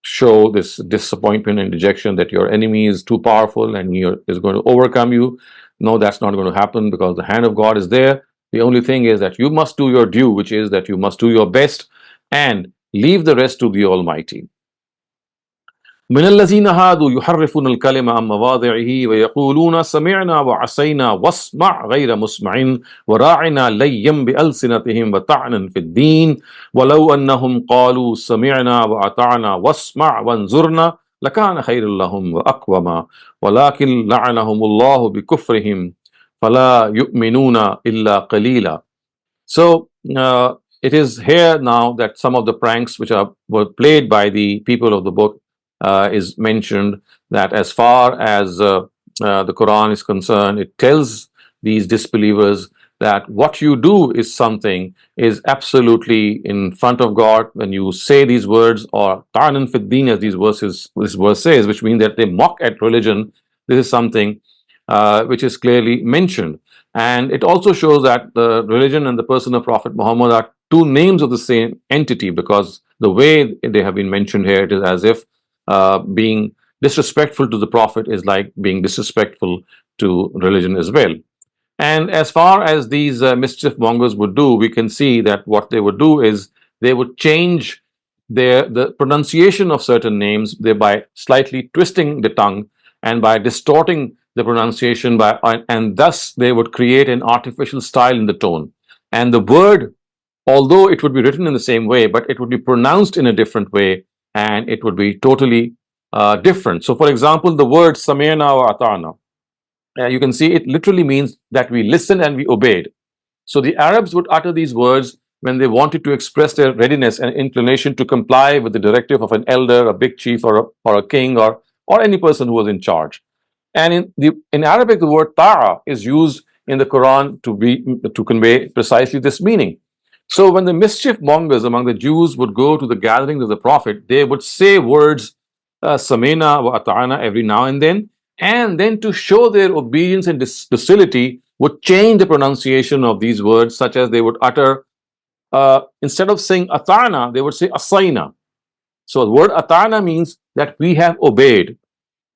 show this disappointment and dejection that your enemy is too powerful and he is going to overcome you. No, that's not going to happen, because the hand of God is there. The only thing is that you must do your due, which is that you must do your best and leave the rest to the Almighty. من الذين هادوا يحرفون الكلم عن مواضعه ويقولون سمعنا وعصينا واسمع غير مسمع وراعنا ليا بألسنتهم وطعنا في الدين ولو أنهم قالوا سمعنا وأطعنا واسمع وانظرنا لكان خير لهم وأقوما ولكن لعنهم الله بكفرهم فلا يؤمنون إلا قليلا. So it is here now that some of the pranks which were played by the people of the book is mentioned, that as far as the Quran is concerned, it tells these disbelievers that what you do is something is absolutely in front of God when you say these words, or ta'nan fid din, as this verse says, which means that they mock at religion. This is something which is clearly mentioned. And it also shows that the religion and the person of Prophet Muhammad are two names of the same entity, because the way they have been mentioned here, it is as if being disrespectful to the Prophet is like being disrespectful to religion as well. And as far as these mischief mongers would do, we can see that what they would do is they would change the pronunciation of certain names, thereby slightly twisting the tongue and by distorting the pronunciation, and thus they would create an artificial style in the tone. And the word, although it would be written in the same way, but it would be pronounced in a different way, and it would be totally different. So, for example, the word Samena wa Atana, you can see it literally means that we listened and we obeyed. So the Arabs would utter these words when they wanted to express their readiness and inclination to comply with the directive of an elder, a big chief, or a king, or any person who was in charge. And in Arabic, the word ta'a is used in the Quran to convey precisely this meaning. So when the mischief mongers among the Jews would go to the gatherings of the Prophet, they would say words samena wa ata'ana every now and then to show their obedience and docility, would change the pronunciation of these words, such as they would utter, instead of saying ata'na, they would say asaina. So the word ata'na means that we have obeyed.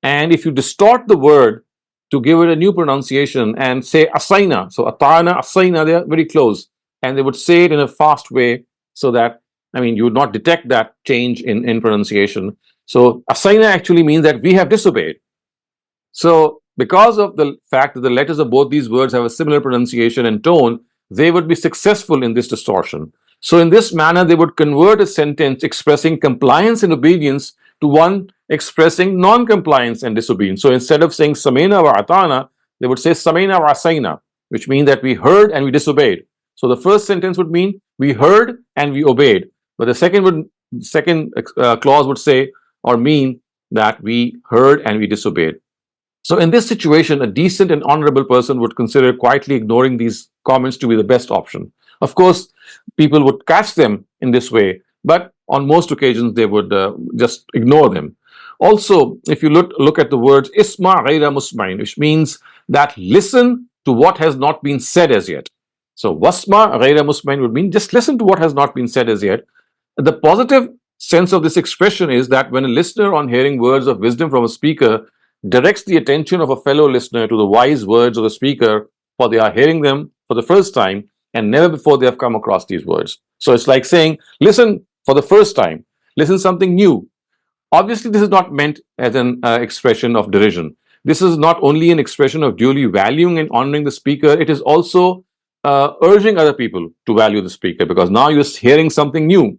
And if you distort the word to give it a new pronunciation and say asaina, so ata'na, asaina, they are very close. And they would say it in a fast way so that, I mean, you would not detect that change in pronunciation. So asaina actually means that we have disobeyed. So, because of the fact that the letters of both these words have a similar pronunciation and tone, they would be successful in this distortion. So, in this manner, they would convert a sentence expressing compliance and obedience to one expressing non compliance and disobedience. So, instead of saying Samena wa Atana, they would say Samena wa Asaina, which means that we heard and we disobeyed. So, the first sentence would mean we heard and we obeyed. But the second clause would say or mean that we heard and we disobeyed. So, in this situation, a decent and honorable person would consider quietly ignoring these comments to be the best option. Of course, people would catch them in this way, but on most occasions they would just ignore them. Also, if you look at the words isma ghaira musmain, which means that listen to what has not been said as yet. So, wasma ghaira musmain would mean just listen to what has not been said as yet. The positive sense of this expression is that when a listener, on hearing words of wisdom from a speaker, directs the attention of a fellow listener to the wise words of the speaker, for they are hearing them for the first time and never before they have come across these words. So it's like saying, listen for the first time, listen something new. Obviously, this is not meant as an expression of derision. This is not only an expression of duly valuing and honoring the speaker, it is also urging other people to value the speaker, because now you're hearing something new.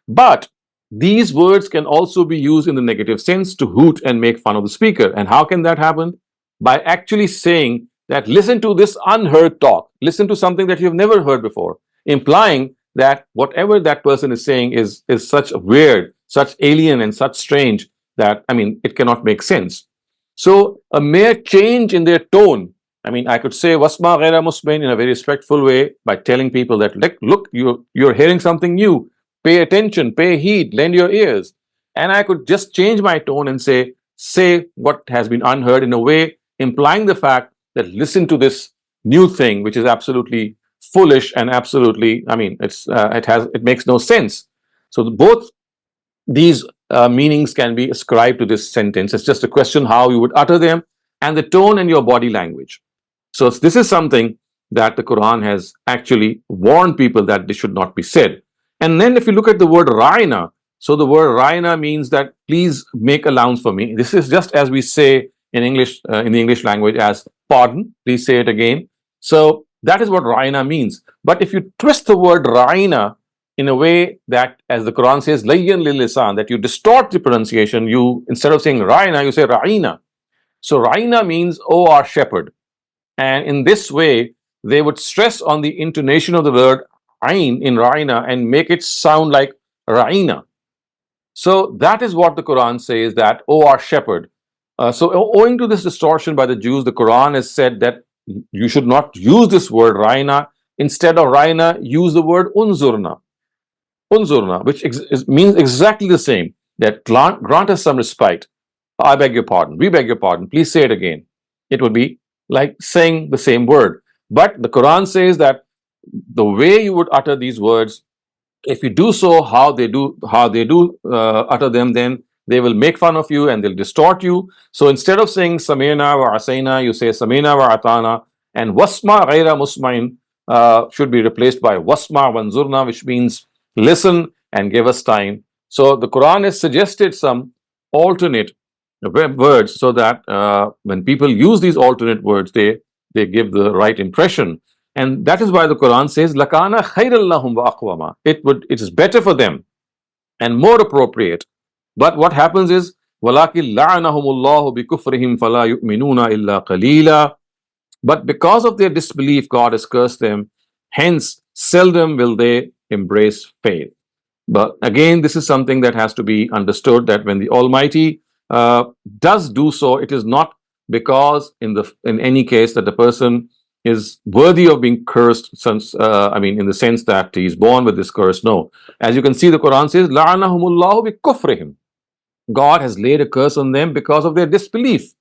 But these words can also be used in the negative sense to hoot and make fun of the speaker. And how can that happen? By actually saying that listen to this unheard talk, listen to something that you've never heard before, implying that whatever that person is saying is such weird, such alien, and such strange that, I mean, it cannot make sense. So a mere change in their tone, I mean, I could say wasma ghaira musbain in a very respectful way by telling people that, look, you're hearing something new. Pay attention, pay heed, lend your ears. And I could just change my tone and say what has been unheard, in a way implying the fact that listen to this new thing, which is absolutely foolish and absolutely, I mean, it makes no sense. So both these meanings can be ascribed to this sentence. It's just a question how you would utter them and the tone and your body language. So this is something that the Quran has actually warned people that this should not be said. And then if you look at the word ra'ina, so the word ra'ina means that please make allowance for me. This is just as we say in English, in the English language, as pardon, please say it again. So that is what ra'ina means. But if you twist the word ra'ina in a way that, as the Quran says, layyan lil lisan, that you distort the pronunciation, you, instead of saying ra'ina, you say ra'ina. So ra'ina means, oh, our shepherd. And in this way, they would stress on the intonation of the word ain in ra'ina and make it sound like ra'ina. So that is what the Quran says, that, oh, our shepherd. So owing to this distortion by the Jews, the Quran has said that you should not use this word Raina. Instead of Raina, use the word Unzurna. Unzurna, which means exactly the same, that grant us some respite. I beg your pardon. We beg your pardon. Please say it again. It would be like saying the same word. But the Quran says that the way you would utter these words, if you do so how they do utter them, then they will make fun of you and they'll distort you. So instead of saying samina wa asaina, you say samina wa atana, and wasma ghaira musmain should be replaced by wasma wanzurna, which means listen and give us time. So the Quran has suggested some alternate words, so that when people use these alternate words, they give the right impression. And that is why the Quran says, "Lakana khairal lahum wa aqwama." It is better for them and more appropriate. But what happens is, "Walakin la'anahumullahu bi kufrihim fala yu'minuna illa qalila." But because of their disbelief, God has cursed them. Hence, seldom will they embrace faith. But again, this is something that has to be understood, that when the Almighty does do so, it is not because in any case that the person is worthy of being cursed, since in the sense that he is born with this curse. No, as you can see, the Quran says, "La'anahumullahu bi kufrihim." God has laid a curse on them because of their disbelief,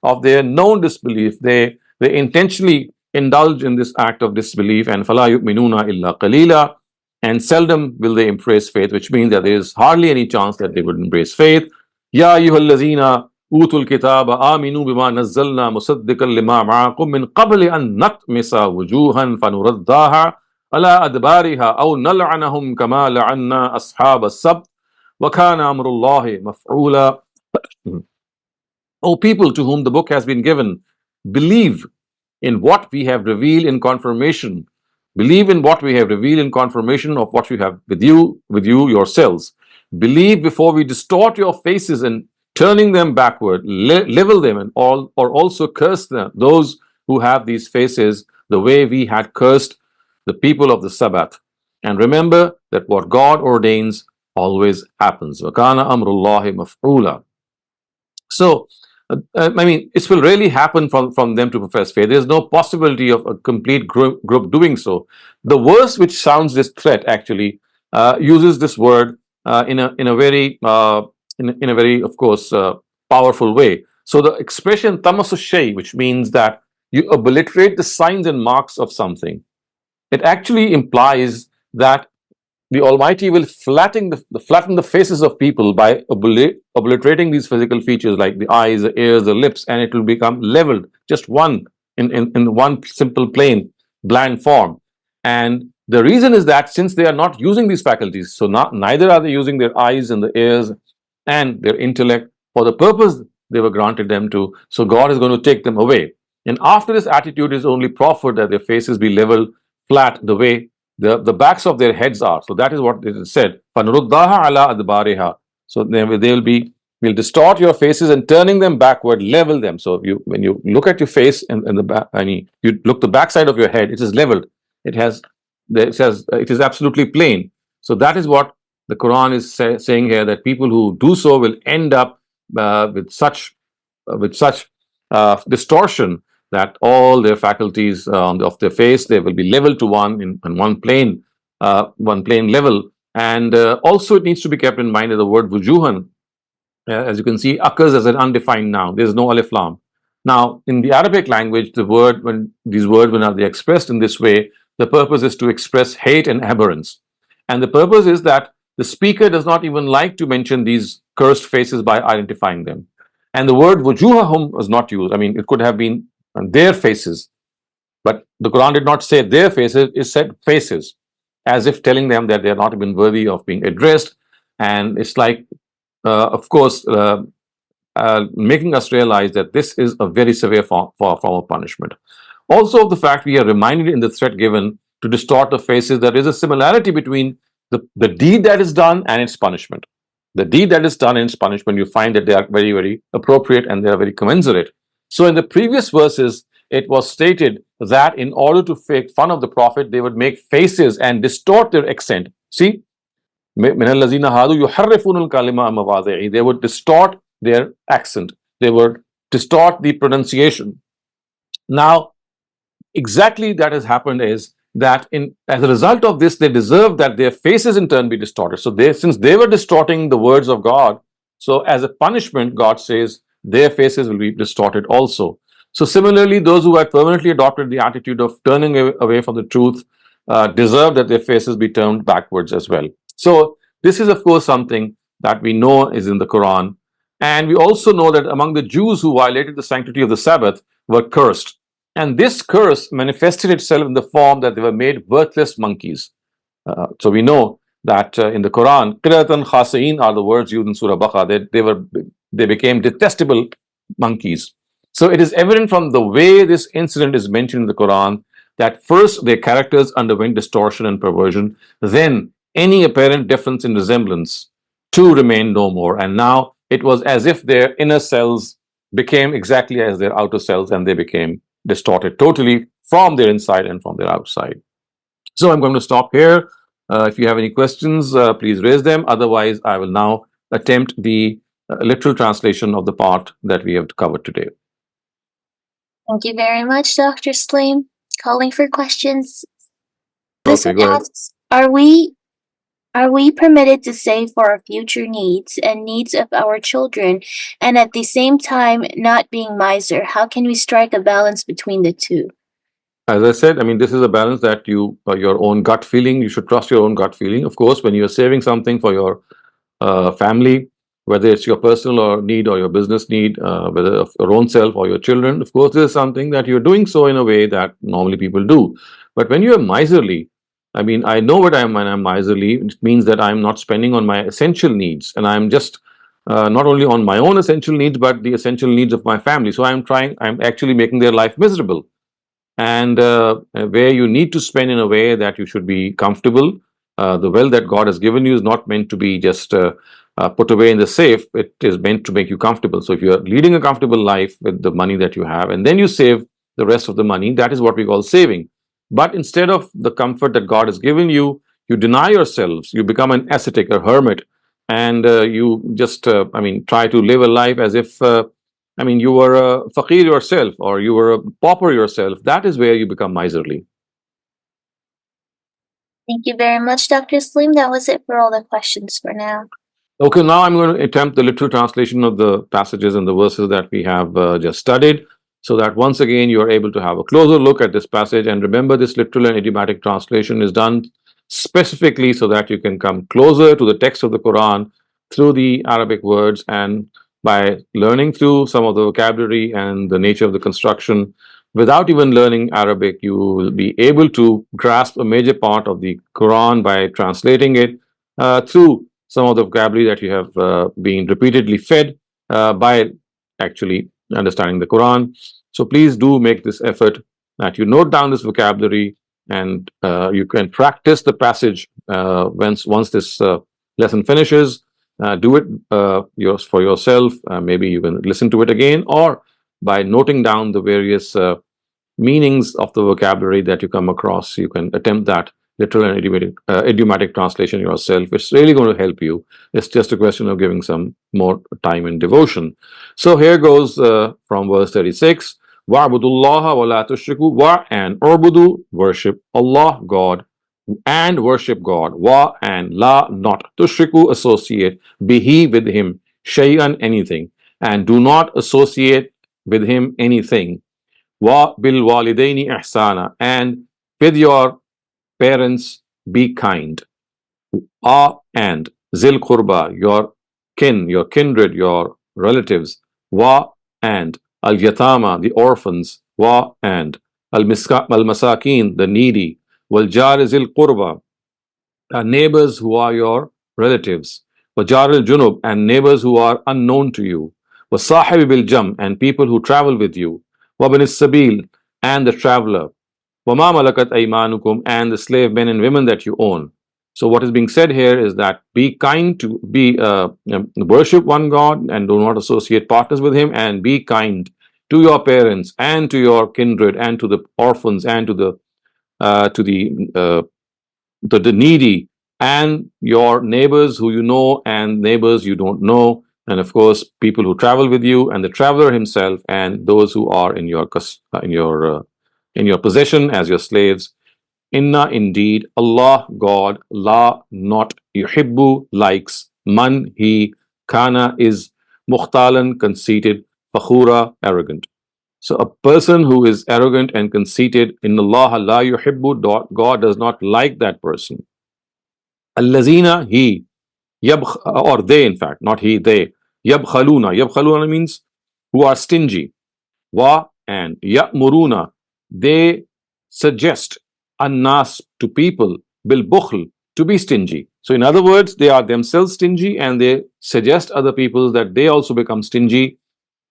of their known disbelief. They intentionally indulge in this act of disbelief, and فَلَا يُؤْمِنُونَ إِلَّا قَلِيلًا, and seldom will they embrace faith, which means that there is hardly any chance that they would embrace faith. يَا أَيُّهَا الَّذِينَ أُوتُوا الْكِتَابَ آمِنُوا بِمَا نَزَّلْنَا مُصَدِّقًا لِمَا مَعَكُم مِّن قَبْلِ أَن نَطْمِسَ وُجُوهًا فَنُرَدَّهَا عَلَىٰ أَدْبَارِهَا أَوْ نَلْعَنَهُمْ كَمَا لَعَنَّا أَصْحَابَ السَّبْتِ وَكَانَ أَمْرُ اللَّهِ مَفْعُولًا. O people to whom the book has been given, believe in what we have revealed in confirmation. Believe in what we have revealed in confirmation of what we have with you yourselves. Believe before we distort your faces and turning them backward, level them, and or also curse them, those who have these faces, the way we had cursed the people of the Sabbath. And remember that what God ordains always happens. وَكَانَ أَمْرُ اللَّهِ مَفْعُولًا. So, it will really happen from them to profess faith. There's no possibility of a complete group doing so. The verse which sounds this threat actually uses this word in a very of course powerful way. So the expression tamasu shay, which means that you obliterate the signs and marks of something, it actually implies that the Almighty will flatten the faces of people by obliterating these physical features like the eyes, the ears, the lips, and it will become leveled, just one in one simple plain bland form. And the reason is that since they are not using these faculties, so neither are they using their eyes and the ears and their intellect for the purpose they were granted them to, so God is going to take them away. And after this attitude is only proffered that their faces be leveled flat the way the backs of their heads are. So that is what it is said. فَنُرُدَّهَا عَلَىٰ أَدْبَارِهَا. So we'll distort your faces and turning them backward, level them. So when you look at your face and the back, you look the backside of your head, it is leveled. It is absolutely plain. So that is what the Quran is saying here, that people who do so will end up with such distortion that all their faculties of their face, they will be leveled to one in one plane level. And also it needs to be kept in mind that the word wujuhan, as you can see, occurs as an undefined noun. There is no alif lam. Now, in the Arabic language, when they are expressed in this way, the purpose is to express hate and abhorrence. And the purpose is that the speaker does not even like to mention these cursed faces by identifying them. And the word wujuhahum was not used. It could have been their faces, but the Quran did not say their faces, it said faces, as if telling them that they are not even worthy of being addressed. And it's like, of course, making us realize that this is a very severe form of punishment. Also, the fact we are reminded in the threat given to distort the faces, there is a similarity between the deed that is done and its punishment. The deed that is done and its punishment, you find that they are very, very appropriate and they are very commensurate. So in the previous verses, it was stated that in order to make fun of the Prophet, they would make faces and distort their accent. See, they would distort their accent. They would distort the pronunciation. Now, exactly that has happened is that as a result of this, they deserve that their faces in turn be distorted. So since they were distorting the words of God, so as a punishment, God says their faces will be distorted also. So similarly, those who have permanently adopted the attitude of turning away from the truth deserve that their faces be turned backwards as well. So this is, of course, something that we know is in the Quran. And we also know that among the Jews who violated the sanctity of the Sabbath were cursed. And this curse manifested itself in the form that they were made worthless monkeys. So we know that in the Quran, qiratan khasiin are the words used in Surah Baqarah. They became detestable monkeys. So it is evident from the way this incident is mentioned in the Quran that first their characters underwent distortion and perversion, then any apparent difference in resemblance to remain no more. And now it was as if their inner selves became exactly as their outer selves, and they became distorted totally from their inside and from their outside. So I'm going to stop here. If you have any questions, please raise them. Otherwise, I will now attempt the literal translation of the part that we have covered today. Thank you very much, Dr. Saleem. Calling for questions. This Okay, one go ahead. asks, are we permitted to save for our future needs and needs of our children, and at the same time not being miser? How can we strike a balance between the two? As I said, I mean, this is a balance that your own gut feeling, you should trust your own gut feeling. Of course, when you're saving something for your family, whether it's your personal or need or your business need, whether of your own self or your children, of course, this is something that you're doing so in a way that normally people do. But when you're miserly, I mean, I know what I am when I'm miserly. It means that I'm not spending on my essential needs, and I'm just not only on my own essential needs, but the essential needs of my family. So I'm actually making their life miserable. And where you need to spend in a way that you should be comfortable. The wealth that God has given you is not meant to be just put away in the safe. It is meant to make you comfortable. So if you're leading a comfortable life with the money that you have, and then you save the rest of the money, that is what we call saving. But instead of the comfort that God has given you, you deny yourselves. You become an ascetic, a hermit, and you just, try to live a life as if you were a fakir yourself or you were a pauper yourself. That is where you become miserly. Thank you very much, Dr. Saleem. That was it for all the questions for now. Okay, now I'm going to attempt the literal translation of the passages and the verses that we have just studied, so that once again you are able to have a closer look at this passage. And remember, this literal and idiomatic translation is done specifically so that you can come closer to the text of the Quran through the Arabic words, and by learning through some of the vocabulary and the nature of the construction. Without even learning Arabic, you will be able to grasp a major part of the Quran by translating it through some of the vocabulary that you have been repeatedly fed by actually understanding the Quran. So please do make this effort that you note down this vocabulary, and you can practice the passage once this lesson finishes. Do it for yourself. Maybe you can listen to it again, or by noting down the various meanings of the vocabulary that you come across, you can attempt that literal and idiomatic translation yourself. It's really going to help you. It's just a question of giving some more time and devotion. So here goes from verse 36. Wa'budullaha wa la tushriku wa and urbudu, worship Allah, God, and worship God. Wa and la, not tushriku, associate, bihi, with him, shay'an, anything, and do not associate with him anything. Wa bil walidaini ihsana, and with your parents be kind. And zil qurba, your kin, your kindred, your relatives. Wa and al yatama, the orphans. Wa and al masakin, the needy. Wal jar zil qurba, neighbors who are your relatives. Wa jar al junub, and neighbors who are unknown to you. Wa sahib bil jam, and people who travel with you. Wa bin sabil, and the traveler. وَمَا مَلَكَتْ أَيْمَانُكُمْ, and the slave men and women that you own. So what is being said here is that be kind to worship one God and do not associate partners with him, and be kind to your parents and to your kindred and to the orphans and to the needy, and your neighbors who you know and neighbors you don't know, and of course people who travel with you, and the traveler himself, and those who are in your in your possession as your slaves. Inna, indeed, Allah, God, la, not, yuhibbu, likes, man, he, kana, is, mukhtalan, conceited, fakhura, arrogant. So a person who is arrogant and conceited, in Allah la yuhibbu, God does not like that person. Allazina, he, or they, in fact, not he, they. Yabkhaluna. Yabkhaluna means who are stingy. Wa and ya'muruna. They suggest annas to people bil bukhl, to be stingy. So in other words, they are themselves stingy and they suggest other people that they also become stingy.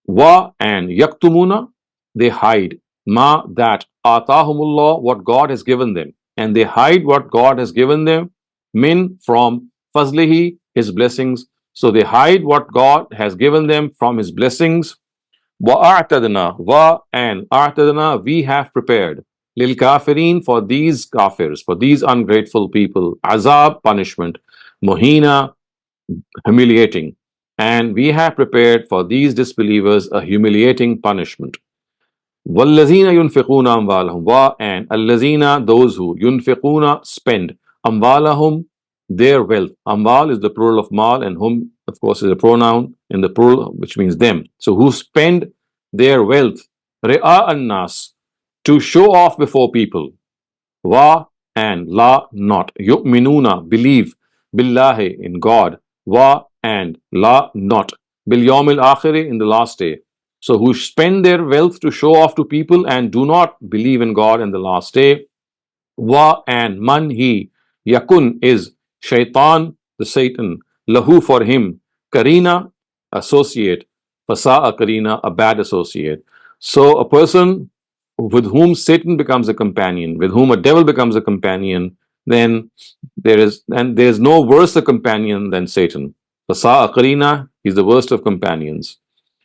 Wa and yaktumuna, they hide ma, that atahumullah, what God has given them, and they hide what God has given them, min, from fazlihi, his blessings. So they hide what God has given them from his blessings. Wa a'tadna, wa and a'tadna, we have prepared lil kafirin, for these kafirs, for these ungrateful people, azab, punishment, muhina, humiliating. And we have prepared for these disbelievers a humiliating punishment. وَالَّذِينَ يُنْفِقُونَ أَمْوَالَهُمْ wa and الَّذِينَ, those who yunfiquna, spend, amwalahum, their wealth. Amwal is the plural of mal, and hum, of course, is a pronoun in the plural, which means them. So who spend their wealth, ri'a an-nas, to show off before people, wa and la, not, yu'minuna, believe, billahi, in God, wa and la, not, bil yawmil akhiri, in the last day. So who spend their wealth to show off to people and do not believe in God and the last day. Wa and man, he, yakun, is, shaitan, the Satan, lahu, for him, karina, associate, fasa'a karina, a bad associate. So a person with whom Satan becomes a companion, with whom a devil becomes a companion, then there's no worse a companion than Satan. Fasa'a karina, he's the worst of companions.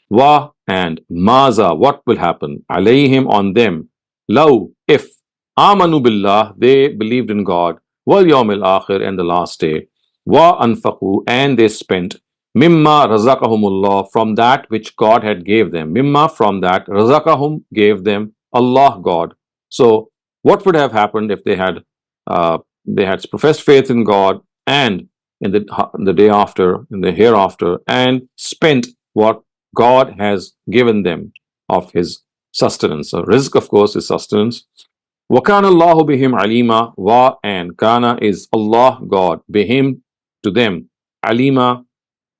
Wa and maza, what will happen? Alayhim, on them. Law, if. Amanu billah, they believed in God. Wal yawmil akhir, and the last day. Wa anfaqu, and they spent. Mimma razaqahumullah, from that which God had gave them. Mimma, from that. Razaqahum, gave them. Allah, God. So what would have happened if they had professed faith in God and in the day after, in the hereafter, and spent what God has given them of his sustenance. So rizq, of course, is sustenance. وَكَانَ اللَّهُ بِهِمْ عَلِيمًا, wa and kana is Allah, God, bihim, to them, alima,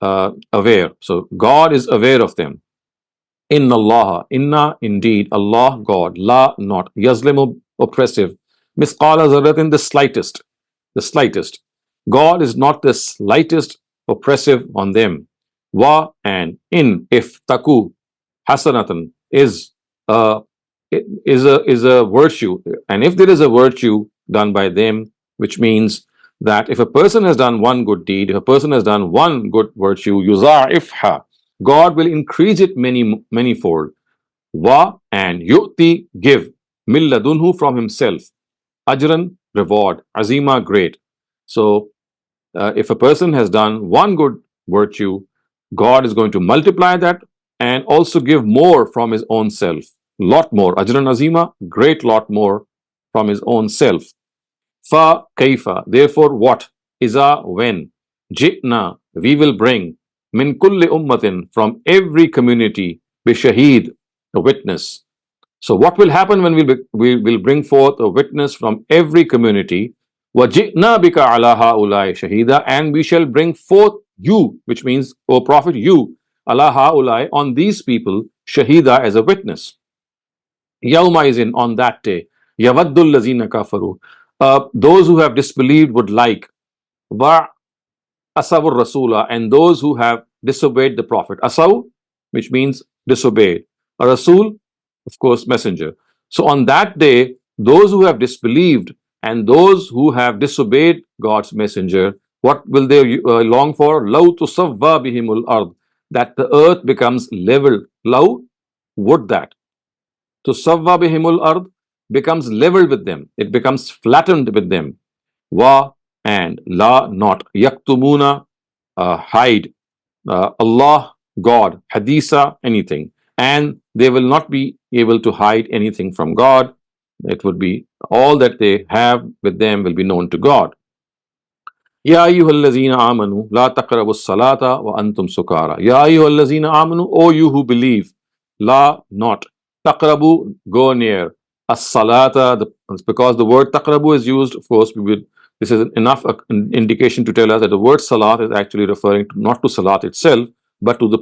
aware. So God is aware of them. Inna Allah, inna, indeed, Allah, God, la, not, yazlimu, oppressive, misqala zarratin, the slightest. God is not the slightest oppressive on them. Wa and in, if taku, hasanatan, a is a virtue, and if there is a virtue done by them, which means that if a person has done one good deed, if a person has done one good virtue, yuza'ifha, God will increase it many fold. Wa and yu'ti, give, milladunhu, from himself, ajran, reward, azima, great. So if a person has done one good virtue, God is going to multiply that and also give more from his own self. Lot more. Ajran azima, great lot more from his own self. Fa kaifa, therefore what? Iza, when. Jitna, we will bring. Min kulli ummatin, from every community. Bishahid, a witness. So what will happen when we will bring forth a witness from every community? وَجِئْنَا بِكَ عَلَى هَؤُلَاءِ شَهِيدًا, and we shall bring forth you, which means, O Prophet, you, عَلَى هَؤُلَاءِ, on these people, shahida, as a witness. Yawma izin, on that day, يَوَدُّ الَّذِينَ كَفَرُوا, those who have disbelieved would like, wa asawur rasula, and those who have disobeyed the Prophet. Asaw, which means disobeyed. A Rasul, of course, messenger. So on that day, those who have disbelieved and those who have disobeyed God's messenger, what will they long for? Law tusawwa bihimul ard, that the earth becomes level. Law, would that. Tusawwa bihimul ard, becomes level with them. It becomes flattened with them. Wa and la, not, yaktumuna, hide, Allah, God, hadisa, anything, and they will not be able to hide anything from God. It would be all that they have with them will be known to God. Ya ayyuhallazina amanu la taqrabus salata wa antum sukara. Ya ayyuhallazina amanu, O you who believe, la not taqrabu, go near, as salata, because the word taqrabu is used, of course this is enough indication to tell us that the word salat is actually referring to, not to salat itself, but to the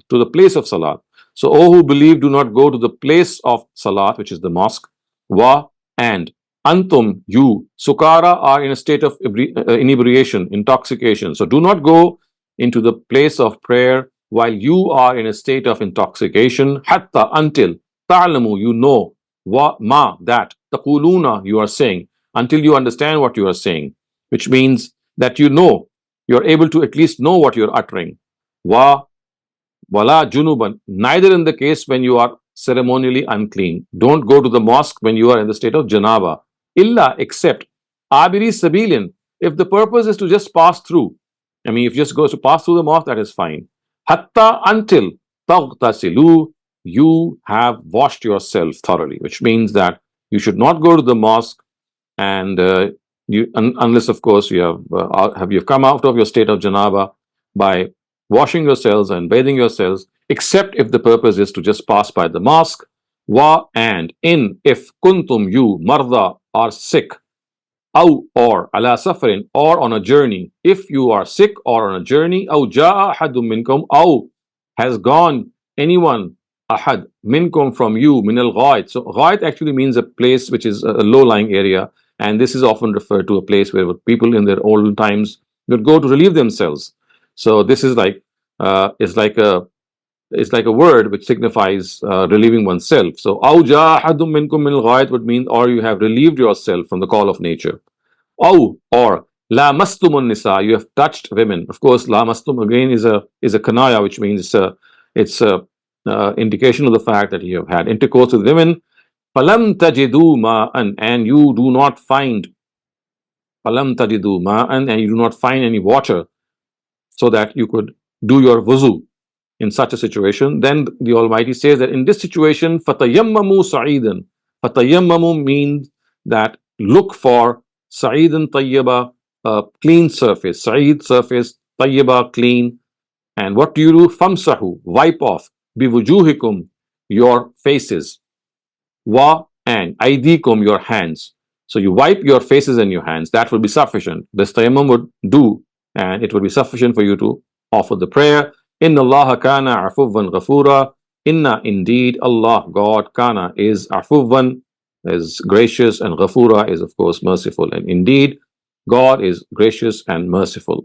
to the place of salat. So, O who believe, do not go to the place of salat, which is the mosque, wa, and antum, you, sukara, are in a state of inebriation, intoxication. So do not go into the place of prayer while you are in a state of intoxication. Hatta, until, ta'lamu, you know, wa, ma, that, taquluna, you are saying, until you understand what you are saying, which means that you know, you're able to at least know what you're uttering. Wa, wala junuban, neither in the case when you are ceremonially unclean. Don't go to the mosque when you are in the state of janaba. Illa, except abiri sabilin, if the purpose is to just pass through. I mean, if you just go to pass through the mosque, that is fine. Hatta, until taghtasilu, you have washed yourself thoroughly, which means that you should not go to the mosque and unless of course you've come out of your state of janaba by washing yourselves and bathing yourselves, except if the purpose is to just pass by the mosque. Wa, and in, if kuntum, you, marda, are sick, aw, or ala safarin, or on a journey. If you are sick or on a journey, aw jaa ahadum minkum, aw, has gone anyone, ahad minkum, from you, min al ghait. So ghait actually means a place which is a low-lying area, and this is often referred to a place where people in their old times would go to relieve themselves. So this is like it's like a word which signifies relieving oneself. So aw jaa ahadum minkum min al ghait would mean, or you have relieved yourself from the call of nature. Oh, or la mastumun nisa, you have touched women. Of course, la mastum again is a kanaya, which means it's a indication of the fact that you have had intercourse with women. Falam tajidu ma'an, and you do not find falam tajidu ma'an, and you do not find any water so that you could do your wuzu in such a situation. Then the Almighty says that in this situation, fatayammamu sa'idan. Fatayammamu means that look for sa'idan tayyiba, a clean surface. Sa'id, surface, tayyiba, clean. And what do you do? Famsahu, wipe off, biwujuhikum, your faces. Wa, and aidikum, your hands. So you wipe your faces and your hands. That will be sufficient. This tayammum would do, and it would be sufficient for you to offer the prayer. Inna Allah kana afuwan ghafura. Inna, indeed, Allah, God, kana, is afuwan, is gracious, and ghafura is of course merciful. And indeed, God is gracious and merciful.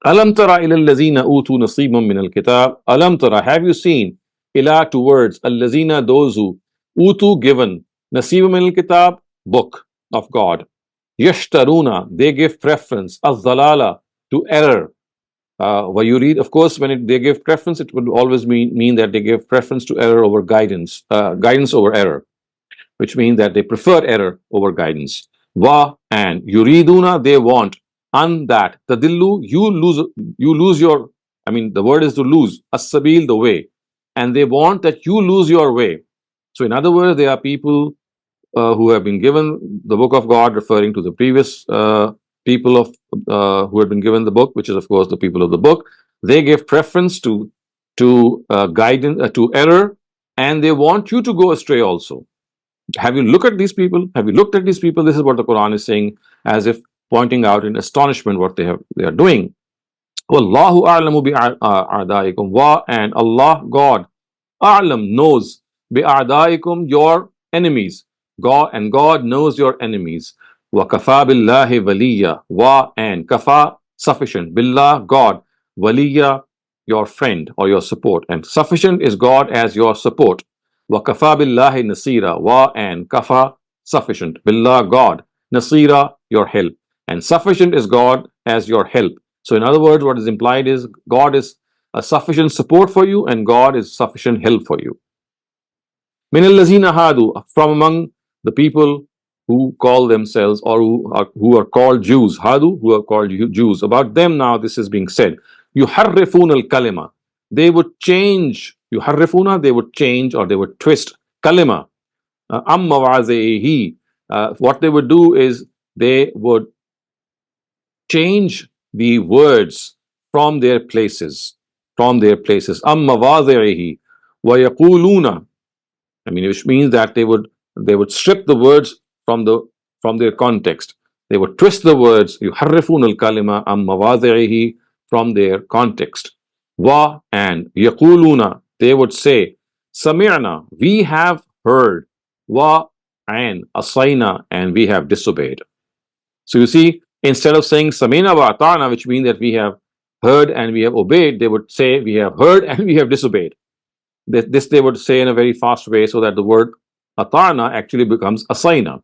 Alam tara ila allazina utu nasiban min al-kitab. Alam tara, have you seen, ila, towards, allazina, those who, utu, given, nasiban min al-kitab, book of God. Yashtaruna, they give preference, az-zalala, to error. What you read, of course, when they give preference, it would always mean that they give preference to error over guidance, guidance over error, which means that they prefer error over guidance. Wa, and yuriduna, they want, an, that, tadillu, you lose your, I mean, the word is to lose, as-sabil, the way, and they want that you lose your way. So in other words, there are people who have been given the book of God, referring to the previous people of who had been given the book, which is of course the people of the book. They give preference to guidance, to error, and they want you to go astray also. Have you looked at these people? Have you looked at these people? This is what the Quran is saying, as if pointing out in astonishment what they are doing. Wallahu a'lamu bi'a'daikum. Wa, and Allah, God, a'lam, knows, bi'a'daikum, your enemies. God, and God knows your enemies. Wa kafa billahi waliya. Wa, and kafa, sufficient, billah, God, waliya, your friend or your support, and sufficient is God as your support. Wa kafa billahi nasira. Wa, and kafa, sufficient, billah, God, nasira, your help, and sufficient is God as your help. So in other words, what is implied is God is a sufficient support for you, and God is sufficient help for you. Min allazina hadu, from among the people who call themselves, or who are called Jews. Hadu, who are called Jews. About them now this is being said. Yuharrifuna al-kalima. They would change. Yuharrifuna, they would change, or they would twist. Kalima, Mawazihi. What they would do is they would change the words from their places, from their places. Mawazihi wa yaquluna. I mean, which means that they would strip the words from their context. They would twist the words, yuharrifun al kalima am mawadhihi, from their context. Wa, and yaquluna, they would say, sami'na, we have heard. Wa, and asayna, and we have disobeyed. So you see, instead of saying samina wa ata'na, which means that we have heard and we have obeyed, they would say we have heard and we have disobeyed. This they would say in a very fast way, so that the word ata'na actually becomes asayna.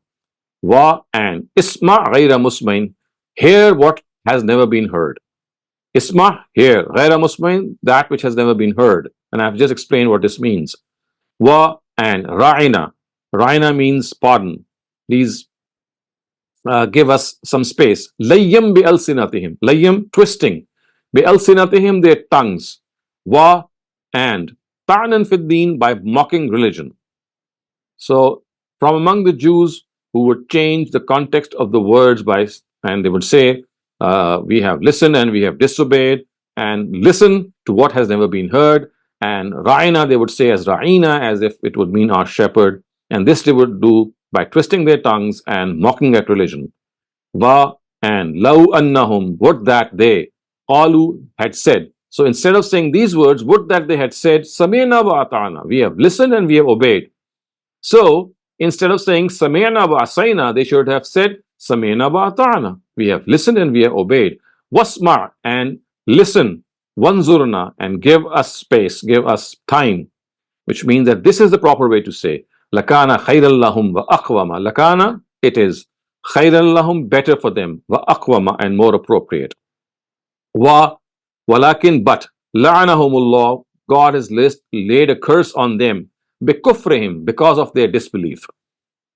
Wa, and isma ghayra musmain, hear what has never been heard. Isma, hear. Ghayra musmain, that which has never been heard. And I've just explained what this means. Wa, and ra'ina. Ra'ina means pardon. Please give us some space. Layyam bi alsinatihim. Layyam, twisting. Bi alsinatihim, their tongues. Wa, and ta'nan fid deen, by mocking religion. So from among the Jews who would change the context of the words and they would say, we have listened and we have disobeyed, and listen to what has never been heard. And ra'ina, they would say as ra'ina, as if it would mean our shepherd. And this they would do by twisting their tongues and mocking at religion. Va, and law annahum, would that they, qalu, had said. So instead of saying these words, would that they had said, Sami'na wa ata'na, we have listened and we have obeyed. So instead of saying Sami'na wa asayna, they should have said Sami'na wa ata'na, we have listened and we have obeyed. Wasma', and listen. Wanzurna, and give us space, give us time, which means that this is the proper way to say. Lakana khayral lahum wa aqwama. Lakana, it is. Khayral lahum, better for them. Wa aqwama, and more appropriate. Wa, walakin, but. La'anahumullah, God has laid a curse on them. Bikufrihim, because of their disbelief.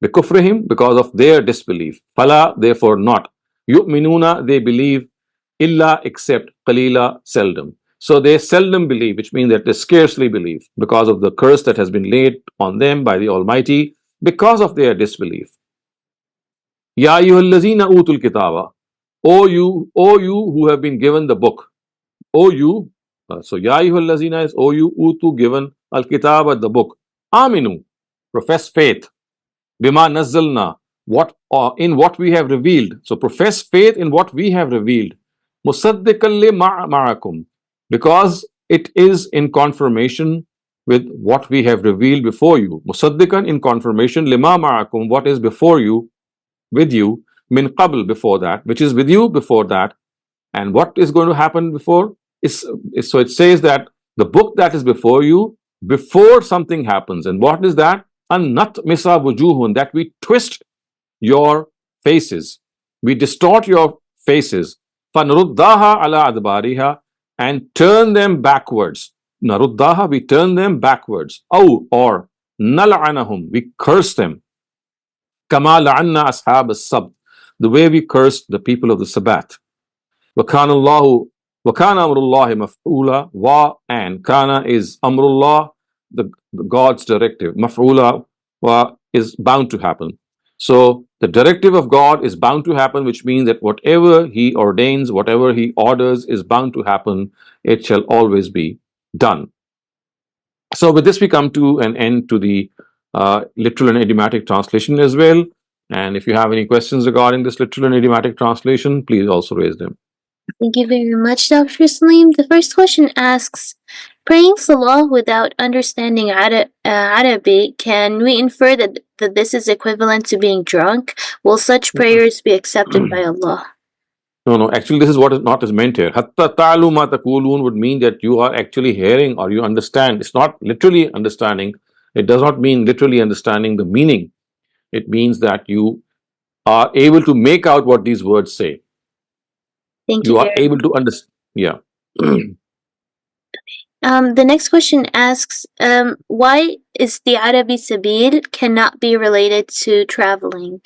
Bikufrihim, because of their disbelief. Fala, therefore not. Yu'minuna, they believe. Illa, except. Qalila, seldom. So they seldom believe, which means that they scarcely believe, because of the curse that has been laid on them by the Almighty, because of their disbelief. Ya ayyuhallazina utul kitaba. O you who have been given the book. O you. So Ya ayyuhallazina is O you utu, given, al kitaba, the book. Aminu, profess faith. Bima nazzalna, in what we have revealed. So profess faith in what we have revealed. Musaddiqan lima ma'akum, because it is in confirmation with what we have revealed before you. Musaddiqan, in confirmation, lima ma'akum, what is before you, with you, min qabl, before that, which is with you before that. And what is going to happen before so it says that the book that is before you, before something happens. And what is that? An nat misa wujuhun, that we twist your faces, we distort your faces. Fanruddaha ala adbariha, and turn them backwards. Naruddaha, we turn them backwards. Or nal'anahum, we curse them. Kama la'anna ashab as-sabt, the way we cursed the people of the Sabbath. Wa kana amrullahi maf'ula. Wa, and kana is amrullah, the God's directive. Maf'ula, wa, is bound to happen. So the directive of God is bound to happen, which means that whatever He ordains, whatever He orders is bound to happen. It shall always be done. So with this we come to an end to the literal and idiomatic translation as well. And if you have any questions regarding this literal and idiomatic translation, please also raise them. Thank you very much, Dr. Saleem. The first question asks, praying Salah without understanding Arabic, can we infer that this is equivalent to being drunk? Will such prayers be accepted by Allah? No, actually this is what is not is meant here. Hatta ta'lu ma taqulun would mean that you are actually hearing or you understand. It's not literally understanding. It does not mean literally understanding the meaning. It means that you are able to make out what these words say. Thank you. You are able to understand. Yeah. The next question asks, why is the Arabi Sabil cannot be related to traveling?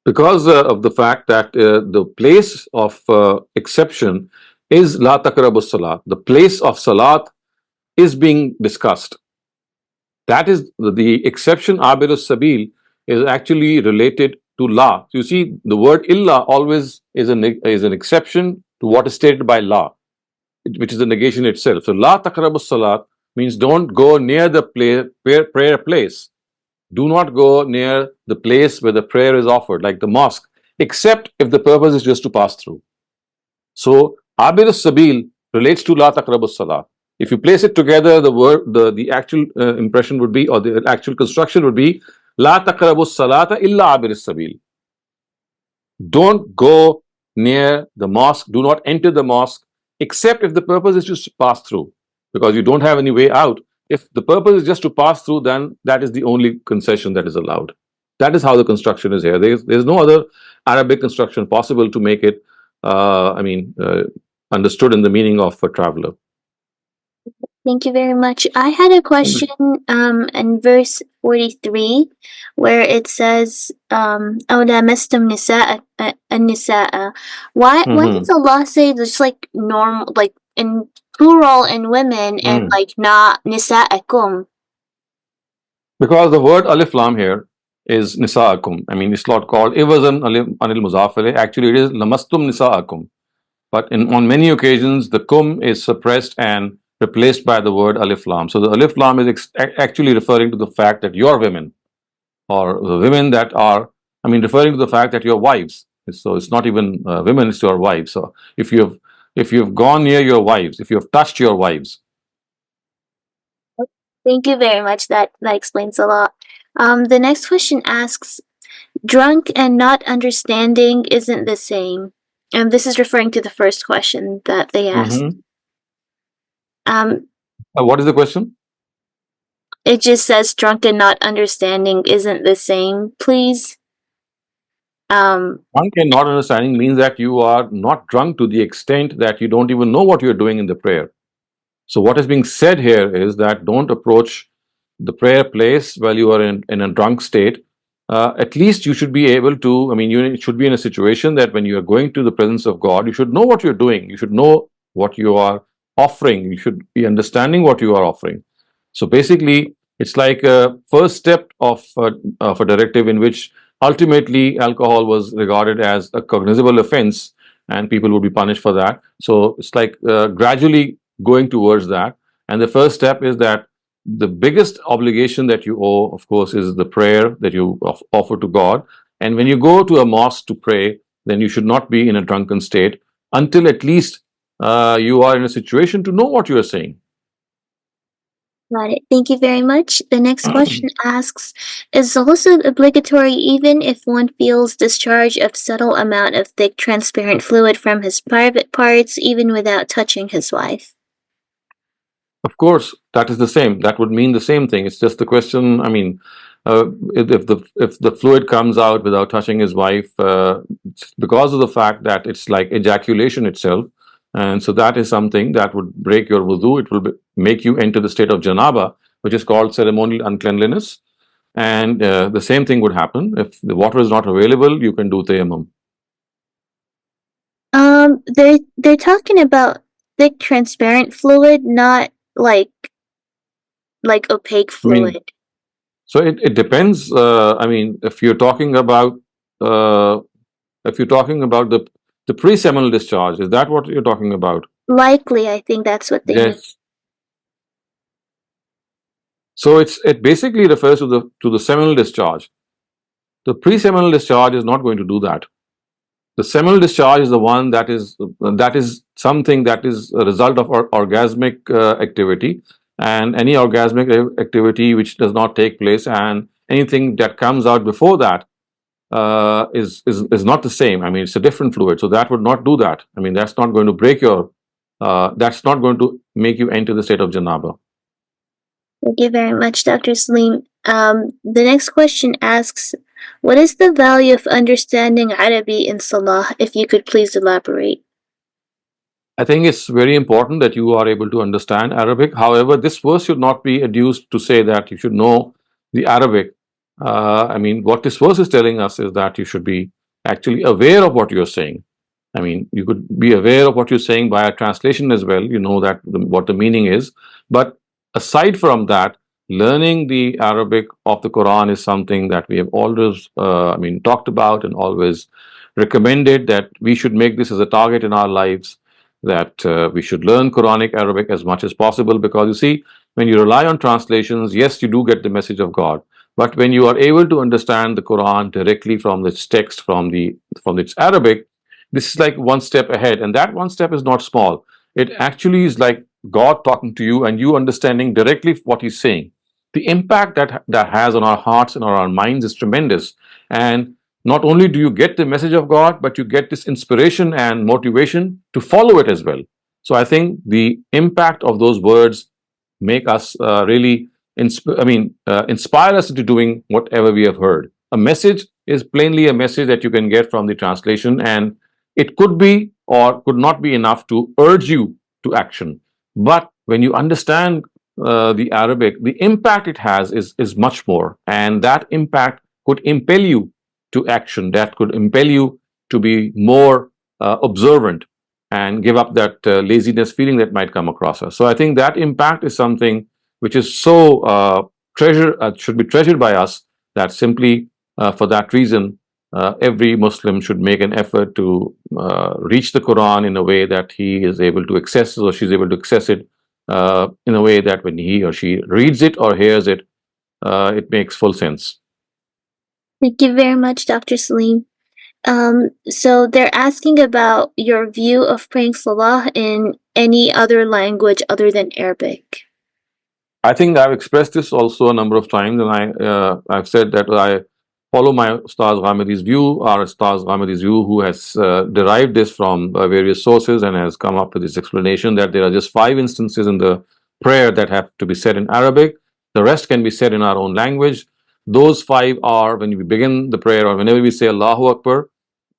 Because of the fact that the place of exception is La Taqrabu Salat. The place of Salat is being discussed. That is the exception. Abirus Sabil is actually related to law. You see, the word illa always is an exception to what is stated by law, which is the negation itself. So la taqrabus salat means don't go near the prayer place. Do not go near the place where the prayer is offered, like the mosque, except if the purpose is just to pass through. So Abir Sabil relates to La Taqrabus Salah. If you place it together, the actual impression would be, or the actual construction would be, La Taqrabus Salata illa Abir Sabil. Don't go near the mosque, do not enter the mosque, except if the purpose is just to pass through, because you don't have any way out. If the purpose is just to pass through, then that is the only concession that is allowed. That is how the construction is here. There's no other Arabic construction possible to make it, understood in the meaning of a traveler. Thank you very much. I had a question in verse 43 where it says أَوْ لَامَسْتُمْ النِّسَاءَ. Why does Allah say just like normal, like in plural in women and like not nisa'akum? Because the word alif lam here is nisa'akum. I mean, it's not called Iwazan anil muzafale. Actually, it is lamastum nisa'akum. But on many occasions, the kum is suppressed and replaced by the word alif lam. So the alif lam is actually referring to the fact that your women, or the women that are, referring to the fact that your wives. So it's not even women; it's your wives. So if you've gone near your wives, if you have touched your wives. Thank you very much. That explains a lot. The next question asks, drunk and not understanding isn't the same. And this is referring to the first question that they asked. What is the question? It just says drunk and not understanding isn't the same. Please. Drunk and not understanding means that you are not drunk to the extent that you don't even know what you're doing in the prayer. So what is being said here is that don't approach the prayer place while you are in a drunk state. At least you should be able to, you should be in a situation that when you are going to the presence of God, you should know what you're doing. You should know what you are offering. You should be understanding what you are offering. So basically, it's like a first step of a directive in which ultimately alcohol was regarded as a cognizable offense and people would be punished for that. So it's like gradually going towards that. And the first step is that the biggest obligation that you owe, of course, is the prayer that you offer to God. And when you go to a mosque to pray, then you should not be in a drunken state until at least you are in a situation to know what you are saying. Got it. Thank you very much. The next question asks, is ghusl obligatory even if one feels discharge of subtle amount of thick transparent fluid from his private parts even without touching his wife? Of course, that is the same. That would mean the same thing. It's just the question. If the fluid comes out without touching his wife, because of the fact that it's like ejaculation itself, and so that is something that would break your wudu. It will make you enter the state of janaba, which is called ceremonial uncleanliness. And the same thing would happen if the water is not available. You can do tayammum. They're talking about thick transparent fluid, not like opaque fluid. So it depends. If you're talking about the pre-seminal discharge, is that what you're talking about? Likely, I think that's what they mean. So it basically refers to the seminal discharge. The pre-seminal discharge is not going to do that. The seminal discharge is the one that is something that is a result of orgasmic activity, and any orgasmic activity which does not take place, and anything that comes out before that is not the same. It's a different fluid, so that would not do that. That's not going to break your. That's not going to make you enter the state of janaba. Thank you very much, Dr. Saleem. The next question asks, what is the value of understanding Arabic in Salah? If you could please elaborate. I think it's very important that you are able to understand Arabic. However, this verse should not be adduced to say that you should know the Arabic. What this verse is telling us is that you should be actually aware of what you're saying. You could be aware of what you're saying by a translation as well. You know that what the meaning is. But aside from that, learning the Arabic of the Quran is something that we have always, talked about and always recommended that we should make this as a target in our lives, that we should learn Quranic Arabic as much as possible. Because you see, when you rely on translations, yes, you do get the message of God. But when you are able to understand the Quran directly from its text, from its Arabic, this is like one step ahead, and that one step is not small. It actually is like God talking to you and you understanding directly what He's saying. The impact that has on our hearts and on our minds is tremendous. And not only do you get the message of God, but you get this inspiration and motivation to follow it as well. So I think the impact of those words make us really inspire us into doing whatever we have heard. A message is plainly a message that you can get from the translation, and it could be or could not be enough to urge you to action. But when you understand the Arabic, the impact it has is much more, and that impact could impel you to action. That could impel you to be more observant and give up that laziness feeling that might come across us. So I think that impact is something which is so should be treasured by us, that simply for that reason, every Muslim should make an effort to reach the Quran in a way that he is able to access or she's able to access it in a way that when he or she reads it or hears it, it makes full sense. Thank you very much, Dr. Saleem. So they're asking about your view of praying salah in any other language other than Arabic. I think I've expressed this also a number of times, and I've said that I follow my Ustaz Ghamidi's view, our Ustaz Ghamidi's view, who has derived this from various sources and has come up with this explanation that there are just 5 instances in the prayer that have to be said in Arabic. The rest can be said in our own language. Those 5 are when we begin the prayer or whenever we say Allahu Akbar.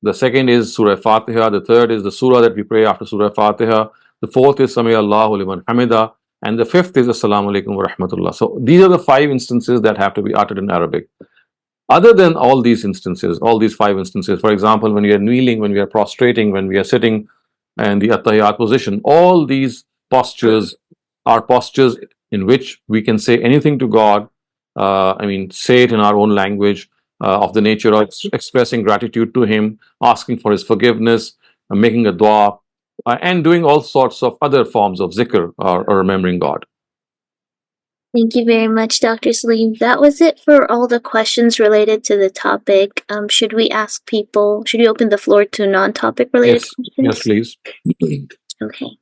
The second is Surah Fatiha. The third is the surah that we pray after Surah Fatiha. The fourth is Sami Allahu liman hamida. And the fifth is Assalamu alaikum wa rahmatullah. So these are the 5 instances that have to be uttered in Arabic. Other than all these instances, all these 5 instances, for example, when we are kneeling, when we are prostrating, when we are sitting in the Attahiyat position, all these postures are postures in which we can say anything to God. Say it in our own language of the nature of expressing gratitude to Him, asking for His forgiveness, making a dua, and doing all sorts of other forms of zikr or remembering God. Thank you very much, Dr. Saleem. That was it for all the questions related to the topic. Should we open the floor to non-topic related questions? Yes, please. Okay.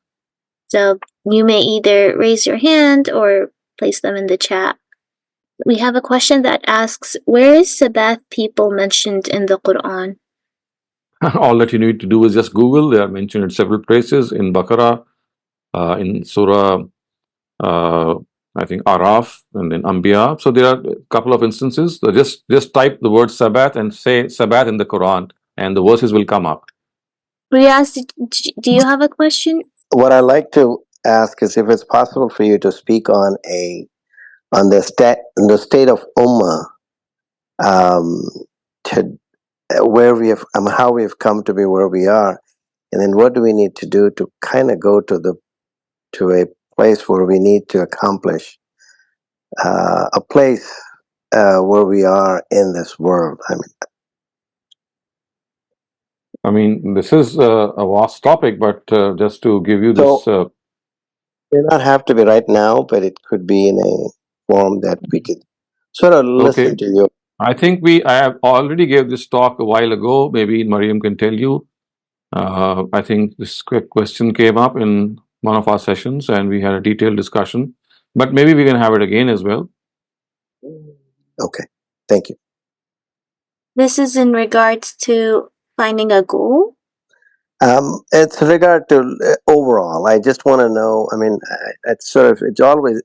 So you may either raise your hand or place them in the chat. We have a question that asks, where is Sabbath people mentioned in the Qur'an? All that you need to do is just Google. They are mentioned in several places in Baqarah, in Surah, I think Araf, and then Anbiya. So there are a couple of instances. So just type the word Sabbath and say Sabbath in the Quran, and the verses will come up. Riyaz, do you have a question? What I'd like to ask is if it's possible for you to speak on the state of Ummah, to where we have, how we have come to be where we are, and then what do we need to do to kind of go to a place where we need to accomplish a place where we are in this world. This is a vast topic, but just to give you this. It may not have to be right now, but it could be in a form that we could sort of listen to you. I think I have already gave this talk a while ago. Maybe Mariam can tell you. I think this quick question came up in one of our sessions, and we had a detailed discussion. But maybe we can have it again as well. Okay, thank you. This is in regards to finding a goal? It's regard to overall. I just want to know. It always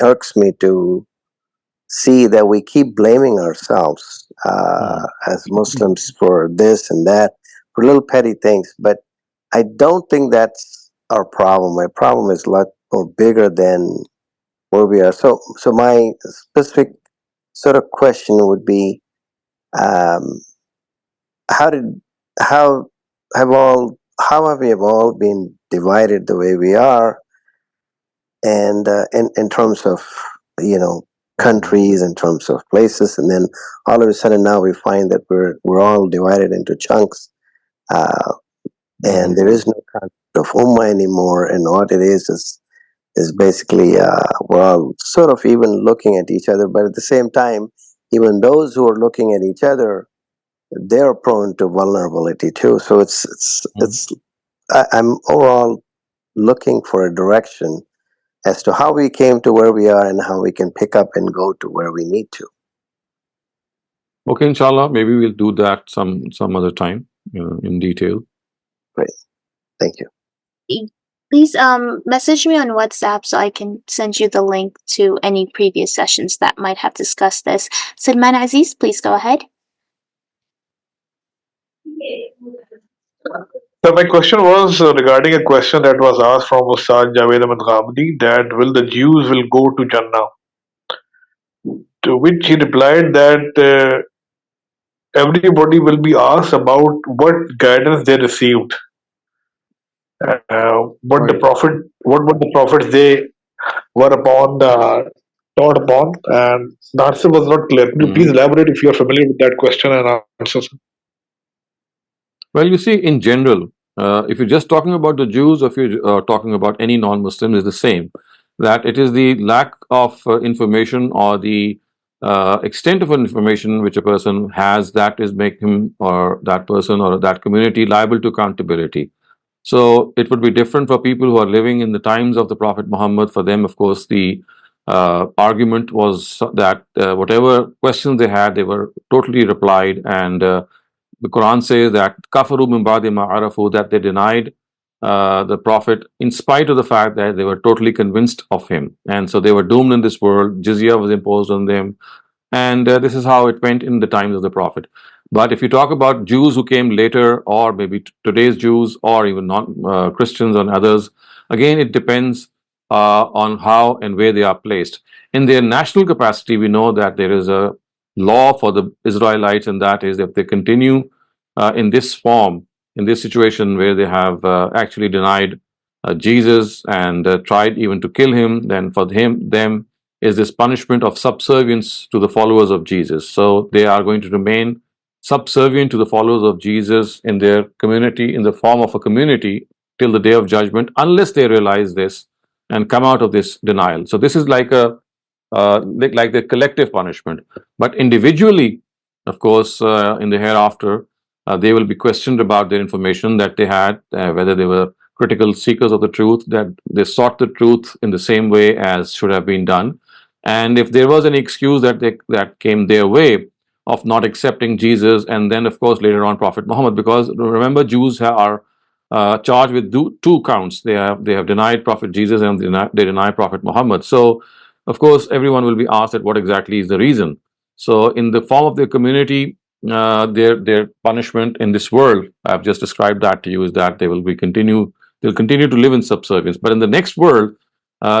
irks me to see that we keep blaming ourselves as Muslims for this and that, for little petty things. But I don't think that's our problem. My problem is a lot more bigger than where we are. So my specific sort of question would be, how have we all been divided the way we are, and in terms of countries, in terms of places, and then all of a sudden now we find that we're all divided into chunks, and there is no concept of ummah anymore. And what it is basically we're all sort of even looking at each other, but at the same time, even those who are looking at each other, they're prone to vulnerability too. So I'm overall looking for a direction as to how we came to where we are and how we can pick up and go to where we need to. Okay, inshallah, maybe we'll do that some other time in detail. Great, thank you. Please message me on WhatsApp so I can send you the link to any previous sessions that might have discussed this. Salman Aziz, please go ahead. So my question was regarding a question that was asked from Ustad Javed Ahmed Ghamidi, that will the Jews will go to Jannah? To which he replied that everybody will be asked about what guidance they received, what the prophets they were upon, taught upon, and the answer was not clear. Could you please elaborate if you are familiar with that question and answer? Well, you see, in general, if you're just talking about the Jews, or if you're talking about any non-Muslim, is the same. That it is the lack of information or the extent of information which a person has that is make him or that person or that community liable to accountability. So it would be different for people who are living in the times of the Prophet Muhammad. For them, of course, the argument was that whatever questions they had, they were totally replied, and the Quran says that kafaru min ba'di ma arafu, that they denied the Prophet in spite of the fact that they were totally convinced of him, and so they were doomed in this world. Jizya was imposed on them, and this is how it went in the times of the Prophet. But if you talk about Jews who came later, or maybe today's Jews, or even non Christians and others, again it depends on how and where they are placed. In their national capacity, we know that there is a law for the Israelites, and that is if they continue in this form, in this situation where they have actually denied Jesus and tried even to kill him, then for them is this punishment of subservience to the followers of Jesus. So they are going to remain subservient to the followers of Jesus in their community, in the form of a community, till the day of judgment, unless they realize this and come out of this denial. So this is like the collective punishment. But individually, of course, in the hereafter, they will be questioned about their information that they had, whether they were critical seekers of the truth, that they sought the truth in the same way as should have been done. And if there was any excuse that came their way of not accepting Jesus, and then of course later on Prophet Muhammad, because remember, Jews are charged with two counts. They have denied Prophet Jesus, and they deny Prophet Muhammad. So of course everyone will be asked that what exactly is the reason. So in the form of their community, their punishment in this world, I've just described that to you, is that they'll continue to live in subservience. But in the next world,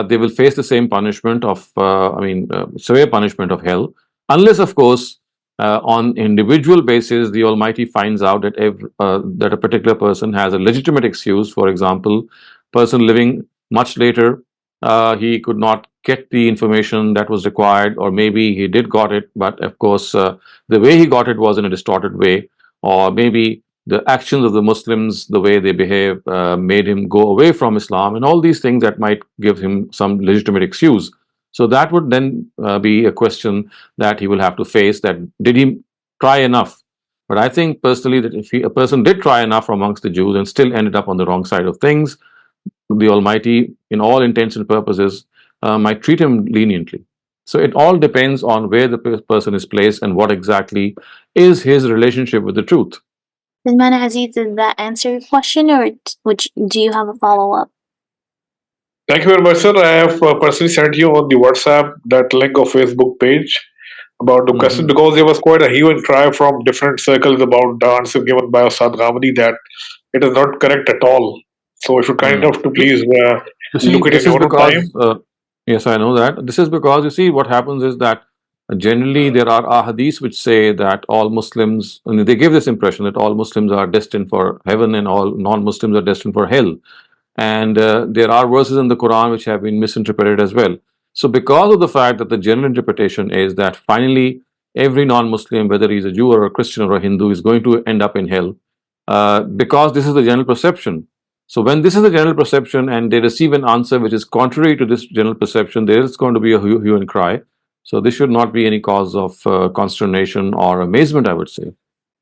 they will face the same punishment of, severe punishment of hell, unless, of course, on individual basis, the Almighty finds out that that a particular person has a legitimate excuse. For example, person living much later, he could not get the information that was required, or maybe he did got it, but of course, the way he got it was in a distorted way, or maybe the actions of the Muslims, the way they behave, made him go away from Islam, and all these things that might give him some legitimate excuse. So that would then be a question that he will have to face, that did he try enough? But I think personally that if a person did try enough amongst the Jews and still ended up on the wrong side of things, the Almighty, in all intents and purposes, might treat him leniently. So it all depends on where the person is placed and what exactly is his relationship with the truth. Salman Aziz, did that answer your question, or do you have a follow-up? Thank you very much, sir. I have personally sent you on the WhatsApp that link of Facebook page about the question, because there was quite a hue and cry from different circles about the answer given by Ustad Ghamidi, that it is not correct at all. So if you kind enough to please look at it in your own time. Yes, I know that. This is because, you see, what happens is that generally there are ahadiths which say that all Muslims, and they give this impression that all Muslims are destined for heaven and all non-Muslims are destined for hell. And there are verses in the Quran which have been misinterpreted as well. So because of the fact that the general interpretation is that finally every non-Muslim, whether he's a Jew or a Christian or a Hindu, is going to end up in hell, because this is the general perception. So when this is the general perception and they receive an answer which is contrary to this general perception, there is going to be a hue and cry. So this should not be any cause of consternation or amazement, I would say.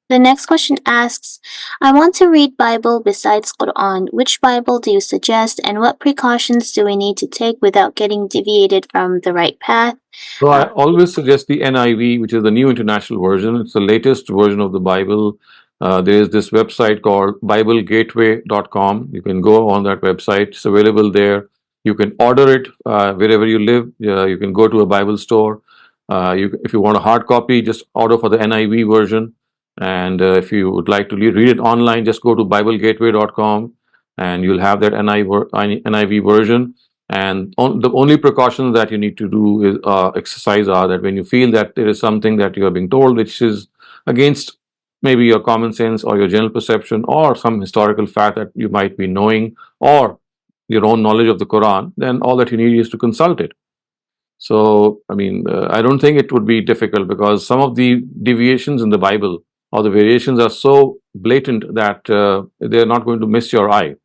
The next question asks, I want to read Bible besides Qur'an. Which Bible do you suggest, and what precautions do we need to take without getting deviated from the right path? So I always suggest the NIV, which is the New International Version. It's the latest version of the Bible. There is this website called BibleGateway.com. You can go on that website. It's available there. You can order it wherever you live. You can go to a Bible store. If you want a hard copy, just order for the NIV version. And if you would like to read it online, just go to BibleGateway.com and you'll have that NIV version. And the only precautions that you need to do is exercise are that when you feel that there is something that you are being told which is against maybe your common sense or your general perception or some historical fact that you might be knowing or your own knowledge of the Quran, then all that you need is to consult it. So, I mean, I don't think it would be difficult because some of the deviations in the Bible or the variations are so blatant that they're not going to miss your eye.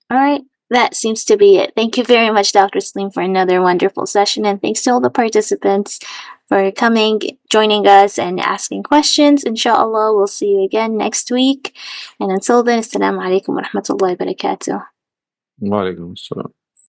All right, that seems to be it. Thank you very much, Dr. Saleem, for another wonderful session, and thanks to all the participants for coming, joining us, and asking questions. Inshallah, we'll see you again next week. And until then, Assalamu alaikum wa rahmatullahi wa barakatuh. Wa alaikum assalam.